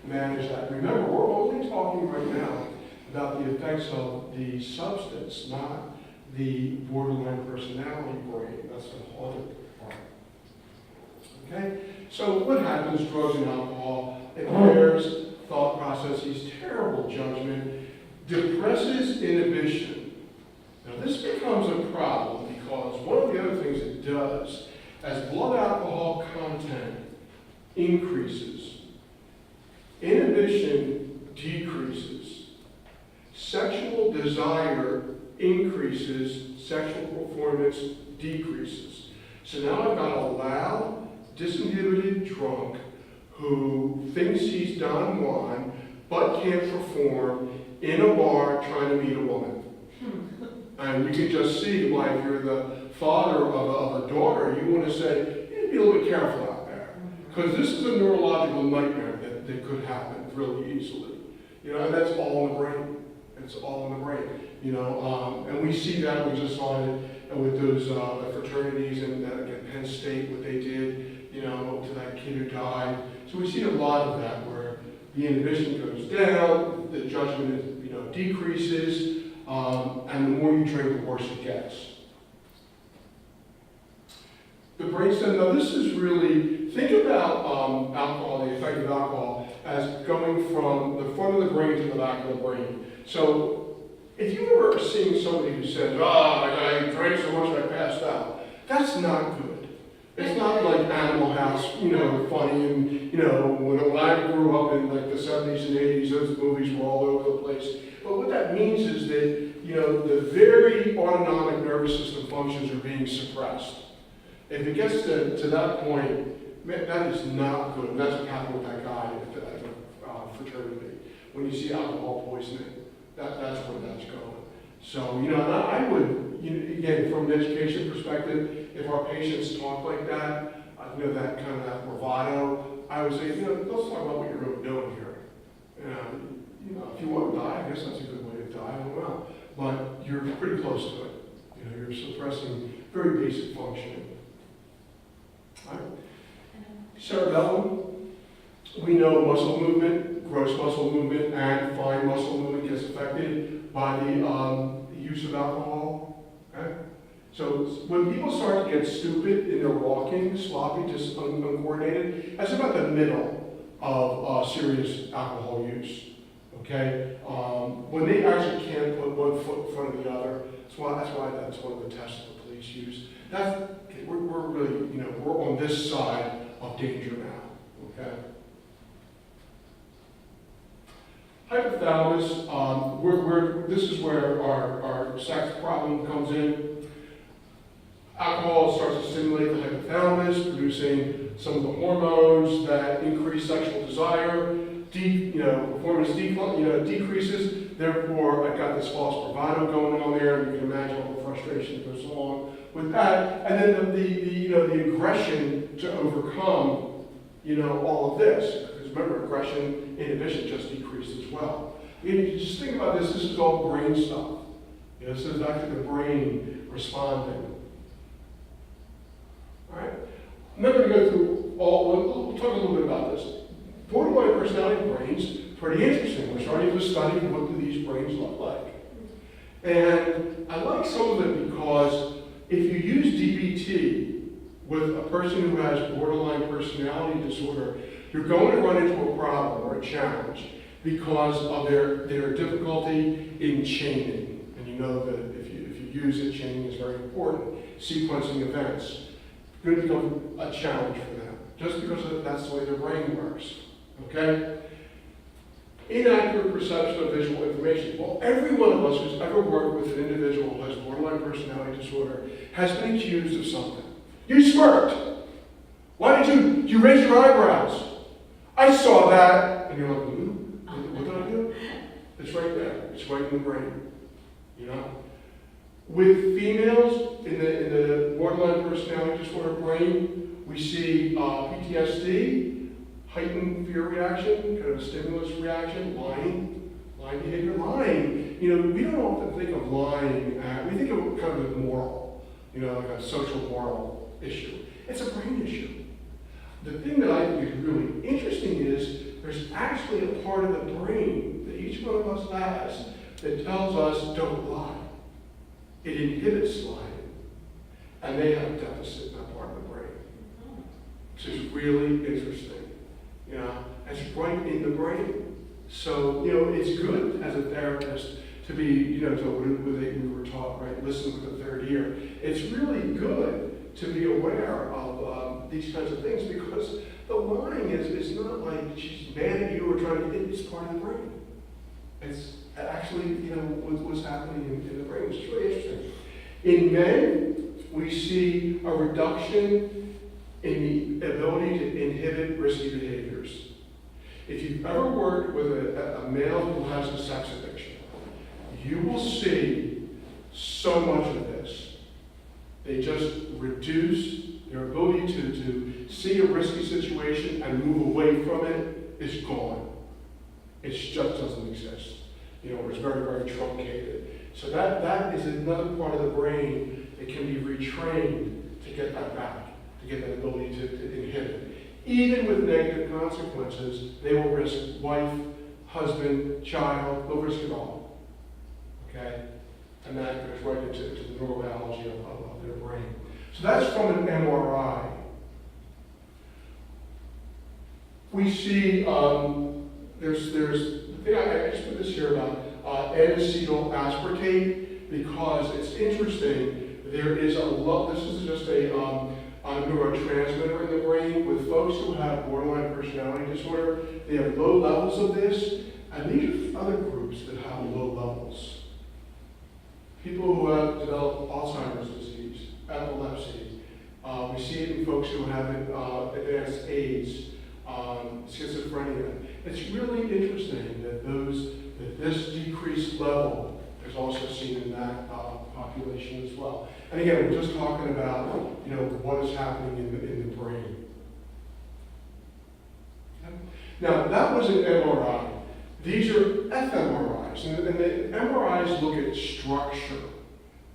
manage that. Remember, we're only talking right now about the effects of the substance, not the borderline personality brain. That's the other part. Okay? So what happens, drugs and alcohol, impairs thought processes, terrible judgment, depresses inhibition. Now this becomes a problem because one of the other things it does, as blood alcohol content increases, inhibition decreases, sexual desire increases, sexual performance decreases. So now I've got a loud, disinhibited drunk who thinks he's Don Juan but can't perform in a bar trying to meet a woman. And you can just see why if you're the father of a daughter, you want to say, you need to be a little bit careful out there. Because this is a neurological nightmare that could happen really easily. And that's all in the brain. It's all in the brain. And we see that, we just saw it with those fraternities and at Penn State, what they did, to that kid who died. So we see a lot of that where the inhibition goes down, the judgment decreases, and the more you drink, the worse it gets. The brainstem, now this is really, think about alcohol, the effect of alcohol, as going from the front of the brain to the back of the brain. So if you've ever seen somebody who says, I drank so much I passed out, that's not good. It's not like Animal House, funny, and, when I grew up in like the 70s and 80s, those movies were all over the place. But what that means is that, the very autonomic nervous system functions are being suppressed. If it gets to that point, that is not good. And that's what happened with that guy at the fraternity. When you see alcohol poisoning, that's where that's going. So, and I would, again, from an education perspective, if our patients talk like that, that kind of that bravado, I would say, let's talk about what you're really doing here. If you want to die, I guess that's a good way to die, I don't know. But you're pretty close to it. You're suppressing very basic functioning. All right. Cerebellum, we know muscle movement, gross muscle movement, and fine muscle movement gets affected by the use of alcohol. Okay? So when people start to get stupid in their walking, sloppy, just uncoordinated, that's about the middle of serious alcohol use. Okay? When they actually can't put one foot in front of the other, that's why that's one of the tests the police use. We're really, we're on this side of danger now. Okay? Hypothalamus, this is where our sex problem comes in. Alcohol starts to stimulate the hypothalamus, producing some of the hormones that increase sexual desire. Performance decreases. Therefore, I've got this false bravado going on there, and you can imagine all the frustration that goes along with that. And then the aggression to overcome, all of this. Because remember, aggression, inhibition just decreased as well. You just think about this. This is all brain stuff. This is actually the brain responding. All right. I'm not going to go through we'll talk a little bit about this. Borderline personality brains, pretty interesting. We're starting to study what do these brains look like. And I like some of it because if you use DBT with a person who has borderline personality disorder, you're going to run into a problem or a challenge because of their difficulty in chaining. And you know that if you use it, chaining is very important. Sequencing events. It's going to become a challenge for them, just because that's the way their brain works. Okay? Inaccurate perception of visual information. Well, every one of us who's ever worked with an individual who has borderline personality disorder has been accused of something. You smirked. Why did you raise your eyebrows? I saw that. And you're like, what did I do? It's right there. It's right in the brain. You know? With females in the borderline personality disorder brain, we see PTSD, heightened fear reaction, kind of a stimulus reaction, lying behavior. Lying, we don't often think of lying, we think of kind of a moral, like a social moral issue. It's a brain issue. The thing that I think is really interesting is there's actually a part of the brain that each one of us has that tells us don't lie. It inhibits lying. And they have a deficit in that part of the brain. So it's really interesting. It's right in the brain. So, it's good as a therapist to be, we were taught, right, listen with the third ear. It's really good to be aware of these kinds of things because the lying is not like she's mad at you or trying to get it's part of the brain. It's actually, what's happening in the brain. It's really interesting. In men, we see a reduction in the ability to inhibit risky behaviors. If you've ever worked with a male who has a sex addiction, you will see so much of this. They just reduce their ability to see a risky situation and move away from it is gone. It just doesn't exist. It's very, very truncated. So that is another part of the brain that can be retrained to get that back, to get that ability to inhibit. Even with negative consequences, they will risk wife, husband, child, no risk at all. Okay? And that goes right into the neurobiology of their brain. So that's from an MRI. We see, there's the thing I just put this here about N-acetyl aspartate because it's interesting. There is this is just a neurotransmitter in the brain. With folks who have borderline personality disorder, they have low levels of this, and these are other groups that have low levels. People who have developed Alzheimer's disease, epilepsy. We see it in folks who have advanced AIDS, schizophrenia. It's really interesting that this decreased level is also seen in that population as well. And again, we're just talking about what is happening in the brain. Now that was an MRI. These are fMRIs, and the MRIs look at structure.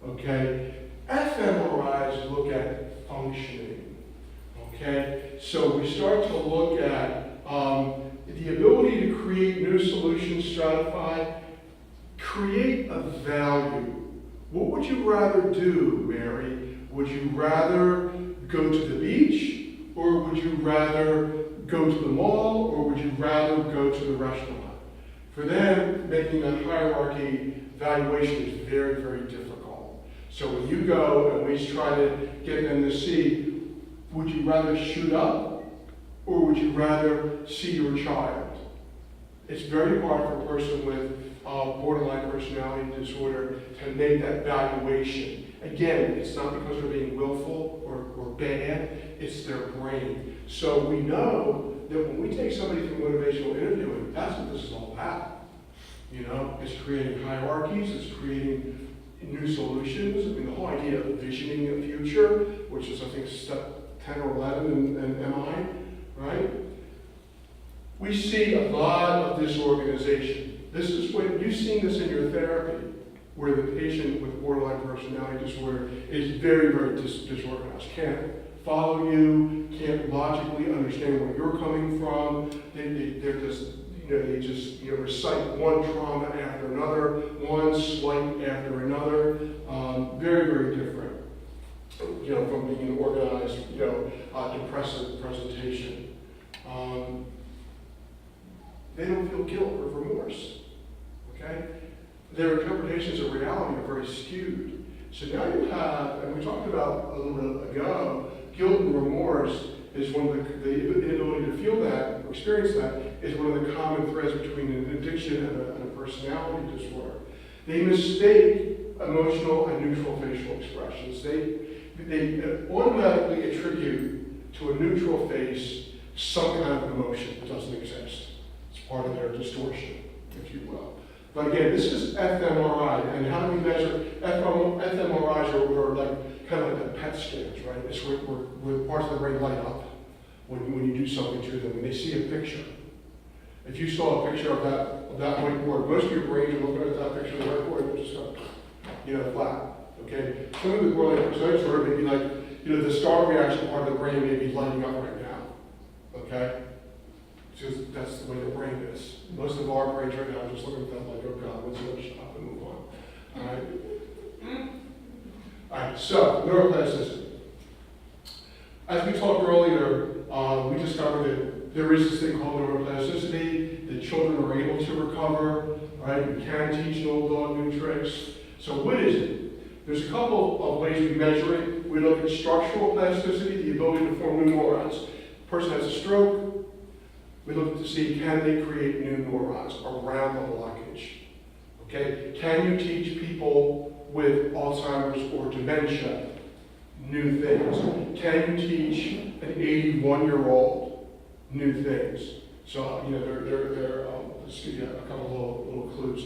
Okay, fMRIs look at functioning. Okay, so we start to look at the ability to create new solutions, stratify, create a value. What would you rather do, Mary? Would you rather go to the beach, or would you rather go to the mall, or would you rather go to the restaurant? For them, making that hierarchy valuation is very, very difficult. So when you go and we try to get them to see, would you rather shoot up, or would you rather see your child? It's very hard for a person with borderline personality disorder to make that valuation. Again, it's not because they're being willful or bad, it's their brain. So we know that when we take somebody through motivational interviewing, that's what this is all about. It's creating hierarchies, it's creating new solutions. I mean, the whole idea of visioning a future, which is, I think, step 10 or 11 in MI, right? We see a lot of disorganization. This is what you've seen this in your therapy, where the patient with borderline personality disorder is very, very disorganized. Can't follow you, can't logically understand where you're coming from. They're just, they just, recite one trauma after another, one slight after another. Very, very different, from being an organized, depressive presentation. They don't feel guilt or remorse, okay? Their interpretations of reality are very skewed. So now you have, and we talked about a little bit ago, guilt and remorse is one of the inability to feel that, or experience that, is one of the common threads between an addiction and a personality disorder. They mistake emotional and neutral facial expressions. They automatically attribute to a neutral face some kind of emotion that doesn't exist. It's part of their distortion, if you will. But again, this is fMRI, and how do we measure? fMRIs are like kind of like the PET scans, right? It's where parts of the brain light up when you do something to them, when they see a picture. If you saw a picture of that whiteboard, most of your brain are looking at that picture of the whiteboard and just go, flat. Okay? Some of the more like percentage sort of maybe like, the startle reaction part of the brain may be lighting up right now. Okay? Because that's the way the brain is. Most of our brains right now are just looking at that like, oh God, when's it going to stop and move on? All right? All right, so neuroplasticity. As we talked earlier, we discovered that there is this thing called neuroplasticity, that children are able to recover, right? We can teach an old dog new tricks. So what is it? There's a couple of ways we measure it. We look at structural plasticity, the ability to form new neurons. A person has a stroke, we look to see, can they create new neurons around the blockage? Okay? Can you teach people with Alzheimer's or dementia new things? Can you teach an 81-year-old new things? So, let's give you a couple little clues.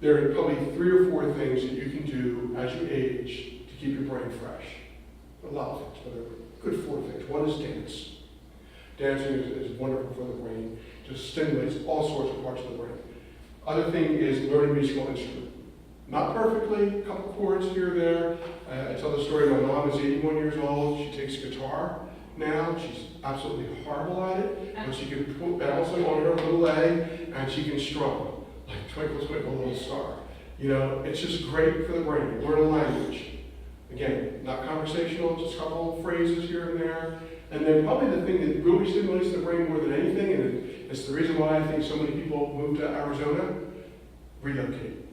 There are probably 3 or 4 things that you can do as you age to keep your brain fresh. A lot of things, but there are good 4 things. One is dance. Dancing is wonderful for the brain, just stimulates all sorts of parts of the brain. Other thing is learning a musical instrument. Not perfectly, a couple chords here or there. I tell the story, my mom is 81 years old, she takes guitar now, she's absolutely horrible at it, but she can balance it on her little leg, and she can strum, like Twinkle, Twinkle, Little Star. It's just great for the brain. Learn a language. Again, not conversational, just a couple of phrases here and there. And then probably the thing that really stimulates the brain more than anything, and it's the reason why I think so many people move to Arizona, relocate.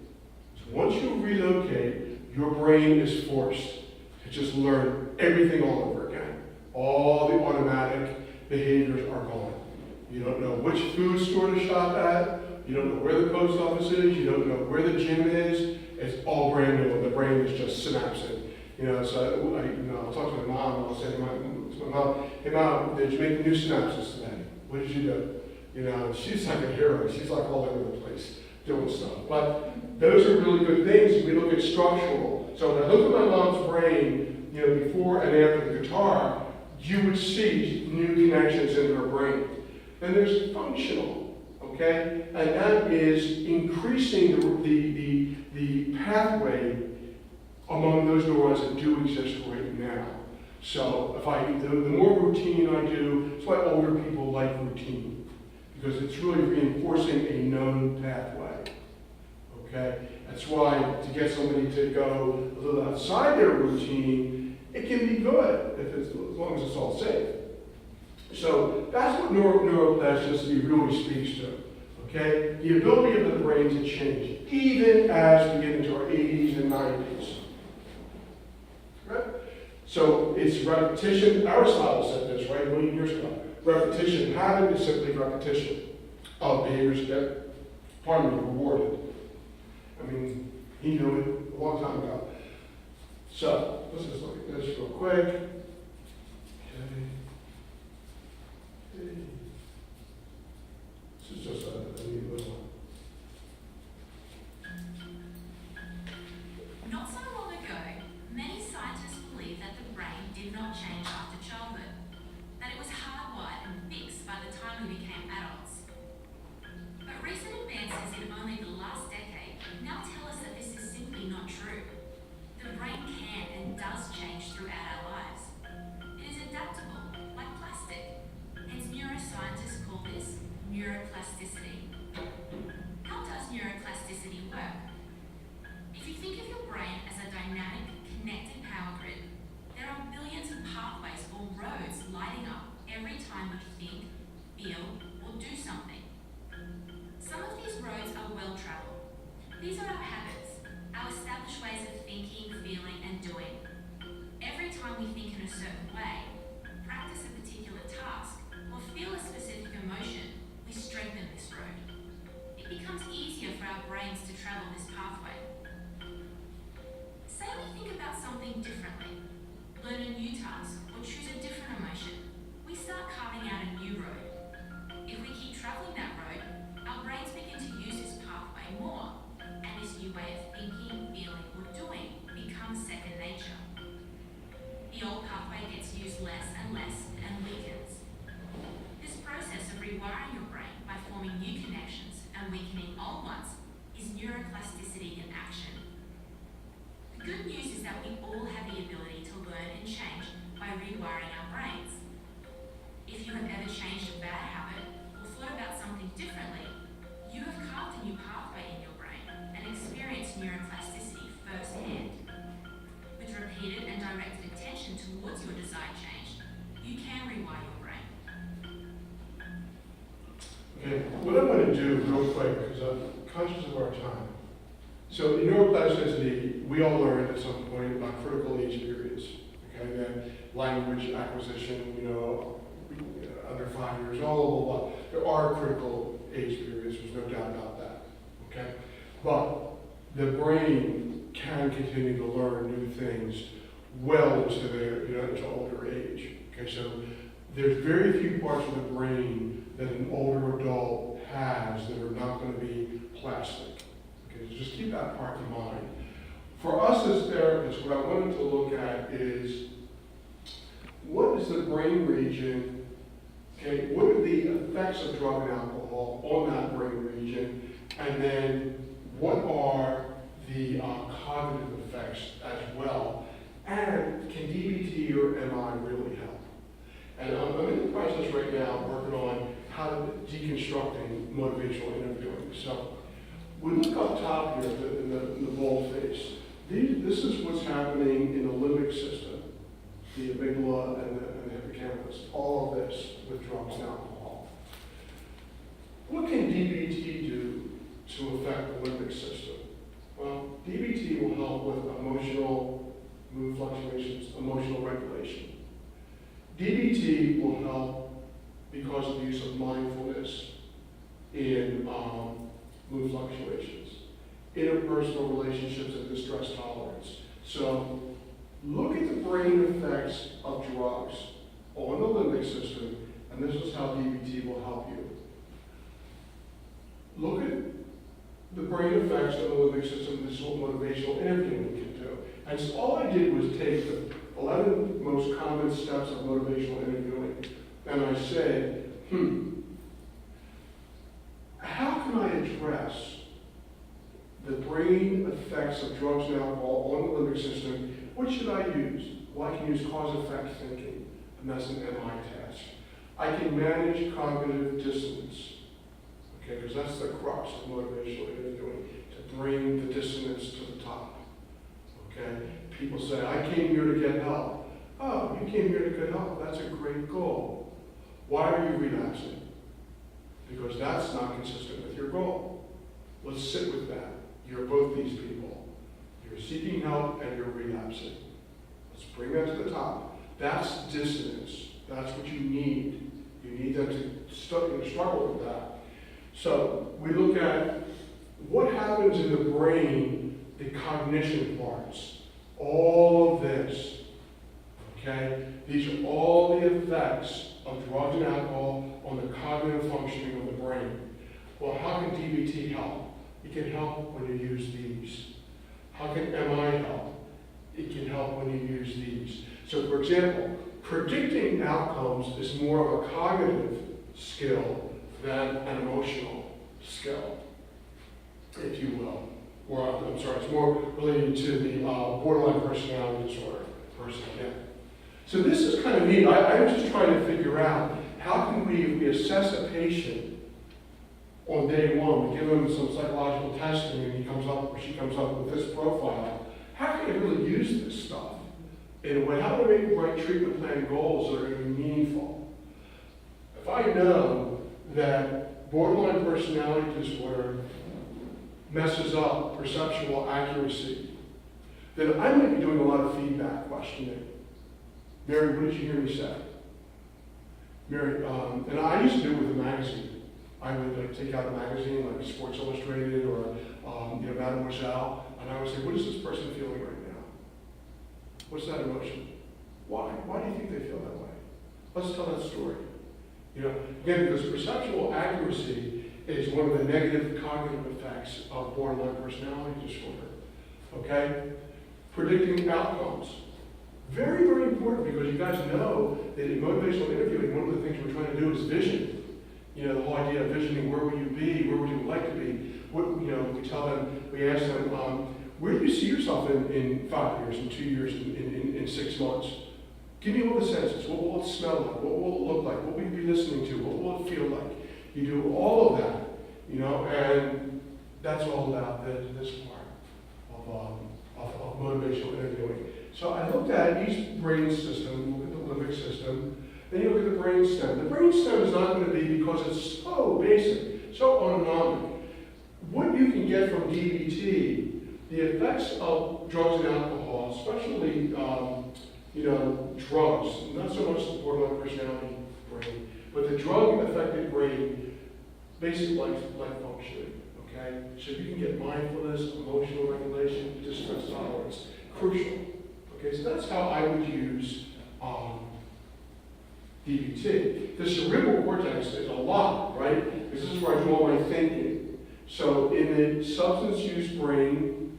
So once you relocate, your brain is forced to just learn everything all over again. All the automatic behaviors are gone. You don't know which food store to shop at, you don't know where the post office is, you don't know where the gym is. It's all brand new, and the brain is just synapsing. So I'll talk to my mom, and I'll say to my mom, hey Mom, did you make the new synapses today? What did you do? She's like a hero. She's like all over the place doing stuff. But those are really good things. We look at structural. So when I look at my mom's brain, before and after the guitar, you would see new connections in her brain. Then there's functional, okay? And that is increasing the pathway among those neurons that do exist right now. So the more routine I do, that's why older people like routine, because it's really reinforcing a known pathway. Okay? That's why to get somebody to go a little outside their routine, it can be good as long as it's all safe. So that's what neuroplasticity really speaks to. Okay? The ability of the brain to change, even as we get into our 80s and 90s. Right? So it's repetition. Aristotle said this, right, a million years ago. Repetition, habit is simply repetition of behaviors that, rewarded. I mean, he knew it a long time ago. So let's just look at this real quick. Okay. This is just a neat little one. Not so long ago, many scientists believed that the brain did not change after childhood, that it was hardwired and fixed by the time we became adults. But recent advances in only the last decade now tell us that this is simply not true. The brain can and does change throughout our lives. It is adaptable feel, or do something. Some of these roads are well traveled. These are our habits, our established ways of thinking, feeling, and doing. Every time we think in a certain way, practice a particular task, or feel a specific emotion, we strengthen this road. It becomes easier for our brains to travel this pathway. Say we think about something differently, learn a new task, or choose a different emotion. We start carving out a new road. If we keep traveling that road, our brains begin to use this pathway more, and this new way of thinking, feeling, or doing becomes second nature. The old pathway gets used less and weakens. This process of rewiring your brain by forming new connections and weakening old ones is neuroplasticity in action. The good news is that we all have the ability to learn and change by rewiring our brains. If you have ever changed a bad habit or thought about something differently, you have carved a new pathway in your brain and experienced neuroplasticity firsthand. With repeated and directed attention towards your desired change, you can rewire your brain. Okay, what I'm going to do real quick, because I'm conscious of our time. So in neuroplasticity, we all learned at some point about critical age periods. Okay, then language acquisition, under 5 years old, blah, blah, blah. There are critical age periods, there's no doubt about that. Okay, but the brain can continue to learn new things well into their, into older age. Okay, so there's very few parts of the brain that an older adult has that are not going to be plastic. Okay, so just keep that part in mind. For us as therapists, what I wanted to look at is what is the brain region, okay, what are the effects of drug and alcohol on that brain region, and then what are the cognitive effects as well, and can DBT or MI really help? And I'm in the process right now working on how to deconstructing motivational interviewing. So we look up top here in the bold face. This is what's happening in the limbic system, the amygdala and the hippocampus, all of this with drugs and alcohol. What can DBT do to affect the limbic system? Well, DBT will help with emotional mood fluctuations, emotional regulation. DBT will help because of the use of mindfulness in mood fluctuations, interpersonal relationships, and distress tolerance. So look at the brain effects of drugs on the limbic system, and this is how DBT will help you. Look at the brain effects on the limbic system. This is what motivational interviewing can do. And so all I did was take the 11 most common steps of motivational interviewing, and I said, how can I address the brain effects of drugs and alcohol on the limbic system? What should I use? Well, I can use cause-effect thinking, and that's an MI test. I can manage cognitive dissonance, okay, because that's the crux of motivational interviewing, to bring the dissonance to the top, okay? People say, I came here to get help. Oh, you came here to get help. That's a great goal. Why are you relapsing? Because that's not consistent with your goal. Let's sit with that. You're both these people. You're seeking help and you're relapsing. Let's bring that to the top. That's dissonance. That's what you need. You need them to struggle with that. So we look at what happens in the brain, the cognition parts. All of this, okay? These are all the effects of drugs and alcohol on the cognitive functioning of the brain. Well, how can DBT help? It can help when you use these. How can MI help? It can help when you use these. So, for example, predicting outcomes is more of a cognitive skill than an emotional skill, if you will. Or, I'm sorry, it's more related to the borderline personality disorder person again. So this is kind of neat. I'm just trying to figure out how can we assess a patient on day one, we give them some psychological testing and he comes up or she comes up with this profile. How can I really use this stuff in a way? How do I make the right treatment plan goals that are going to be meaningful? If I know that borderline personality disorder messes up perceptual accuracy, then I might be doing a lot of feedback questioning. Mary, what did you hear me say? Mary, and I used to do it with a magazine. I would like take out a magazine like Sports Illustrated or Mademoiselle, and I would say, what is this person feeling right now? What's that emotion? Why? Why do you think they feel that way? Let's tell that story. Again, because perceptual accuracy is one of the negative cognitive effects of borderline personality disorder. Okay? Predicting outcomes. Very, very important, because you guys know that in motivational interviewing, one of the things we're trying to do is vision. The whole idea of visioning, where will you be, where would you like to be? We tell them, we ask them, where do you see yourself in 5 years, in 2 years, in 6 months? Give me all the senses. What will it smell like? What will it look like? What will you be listening to? What will it feel like? You do all of that, and that's all about this part of motivational interviewing. So I looked at each brain system, look at the limbic system, then you look at the brain stem. The brain stem is not going to be, because it's so basic, so autonomic. What you can get from DBT, the effects of drugs and alcohol, especially drugs, not so much the borderline personality brain, but the drug-affected brain, basic life functioning. Okay, so you can get mindfulness, emotional regulation, distress tolerance, crucial. Okay, so that's how I would use DBT. The cerebral cortex is a lot, right? Because this is where I do all my thinking. So in the substance use brain,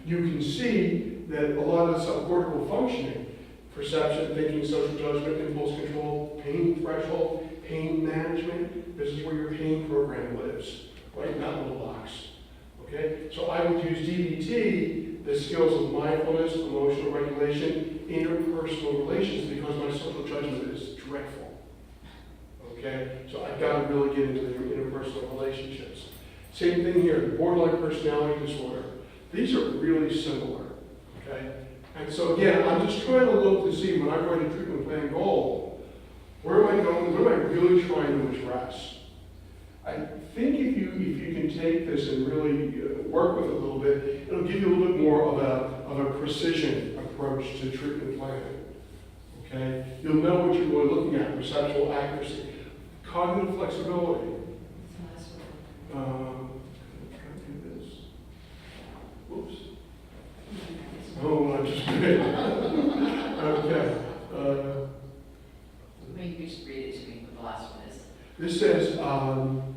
you can see that a lot of the subcortical functioning, perception, thinking, social judgment, impulse control, pain threshold, pain management, this is where your pain program lives, right? In that little box. Okay? So I would use DBT, the skills of mindfulness, emotional regulation, interpersonal relations, because my social judgment is dreadful. Okay? So I've got to really get into the interpersonal relationships. Same thing here, borderline personality disorder. These are really similar. Okay? And so again, I'm just trying to look to see, when I write a treatment plan goal, where am I going? What am I really trying to address? I think if you can take this and really work with it a little bit, it'll give you a little bit more of a precision approach to treatment planning. Okay? You'll know what you're really looking at: perceptual accuracy, cognitive flexibility. Try to do this. Whoops. Oh, I'm just kidding. Okay. Maybe you should read it to me, what the last one is. This says, problem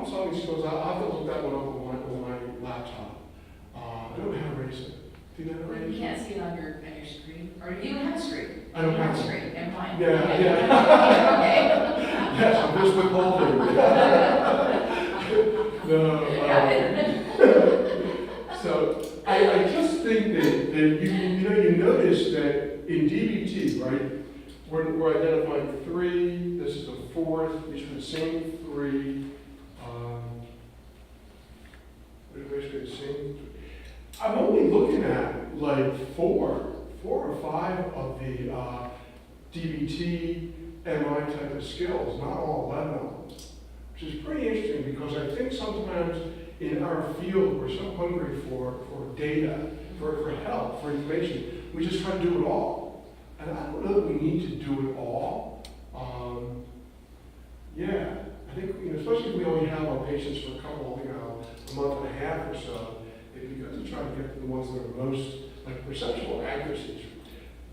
solving skills. I'll have to look that one up on my laptop. I don't know how to raise it. Do you know how to raise it? You can't see it on your screen? Or you don't have a screen? I don't have a one. screen, never mind. Yeah. Okay. Yes, I'm just withholding. So I just think that you notice that in DBT, right, we're identifying 3. This is the 4th. These are the same 3. They're basically the same. I'm only looking at like 4 or 5 of the DBT, MI type of skills, not all 11 of them, which is pretty interesting, because I think sometimes in our field we're so hungry for data, for help, for information, we just try to do it all. And I don't know that we need to do it all. I think, especially if we only have our patients for a month and a half or so, it'd be good to try to get to the ones that are most, like perceptual accuracies.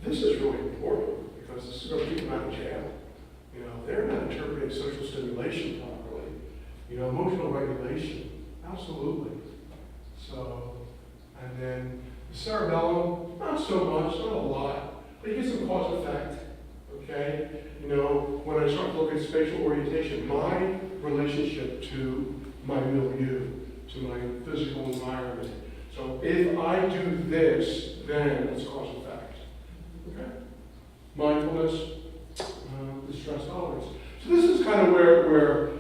This is really important, because this is going to keep them out of jail. They're not interpreting social stimulation properly. Emotional regulation, absolutely. So, and then the cerebellum, not so much, not a lot, but you get some cause effect. Okay? When I start to look at spatial orientation, my relationship to my milieu, to my physical environment. So if I do this, then it's cause effect. Okay? Mindfulness, distress tolerance. So this is kind of where we're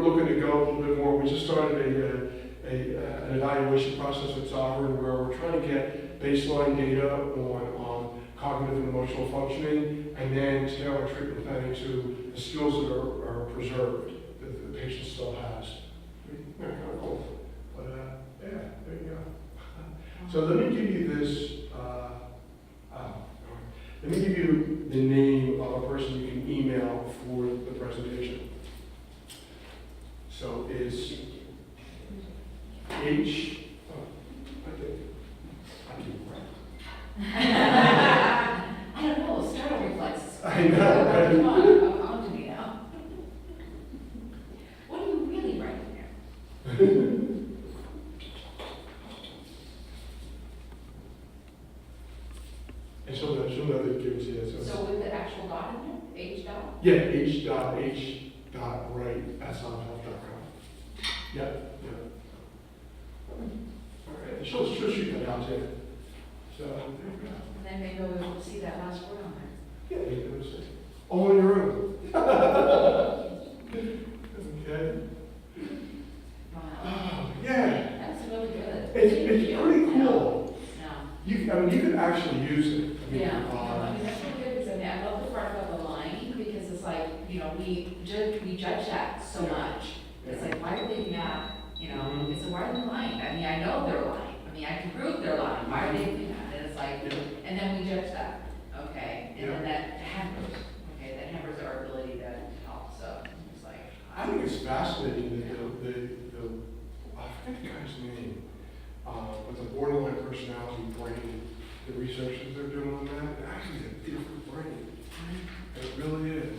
looking to go a little bit more. We just started an evaluation process at Sovereign, where we're trying to get baseline data on cognitive and emotional functioning, and then tailor treatment planning to the skills that are preserved, that the patient still has. Yeah, kind of cool. But, yeah, there you go. So let me give you this, let me give you the name of a person you can email for the presentation. So it's H, I do I don't know, startle reflexes. I know, right? Come on, on to me now. What are you really writing there? And she'll know that gives you, So with the actual dot in there, H dot? yeah, h.h.right@soundhealth.com. Yep, yep. All right, she'll shoot that out to you. So, there you go. And then maybe we'll see that last word on there. Yeah, you can say, all on your own. Okay. Wow. Oh, yeah, That's really good. it's pretty cool. Yeah. I mean, you can actually use it. I mean, Yeah, I mean, that's really good, because I mean, I love the part about the lying, because it's like, you know, we judge that so much. It's like, why are they not, you know, Mhm. it's like, why are they lying? I mean, I know they're lying, I mean, I can prove they're lying, why are they doing that? And it's like, Yeah. and then we judge that, okay? And then Yeah. that hampers, okay, that hampers our ability to help, so it's like, I think it's fascinating that I forget the guy's name, but the borderline personality brain, the research that they're doing on that, it actually is a different brain. It really is.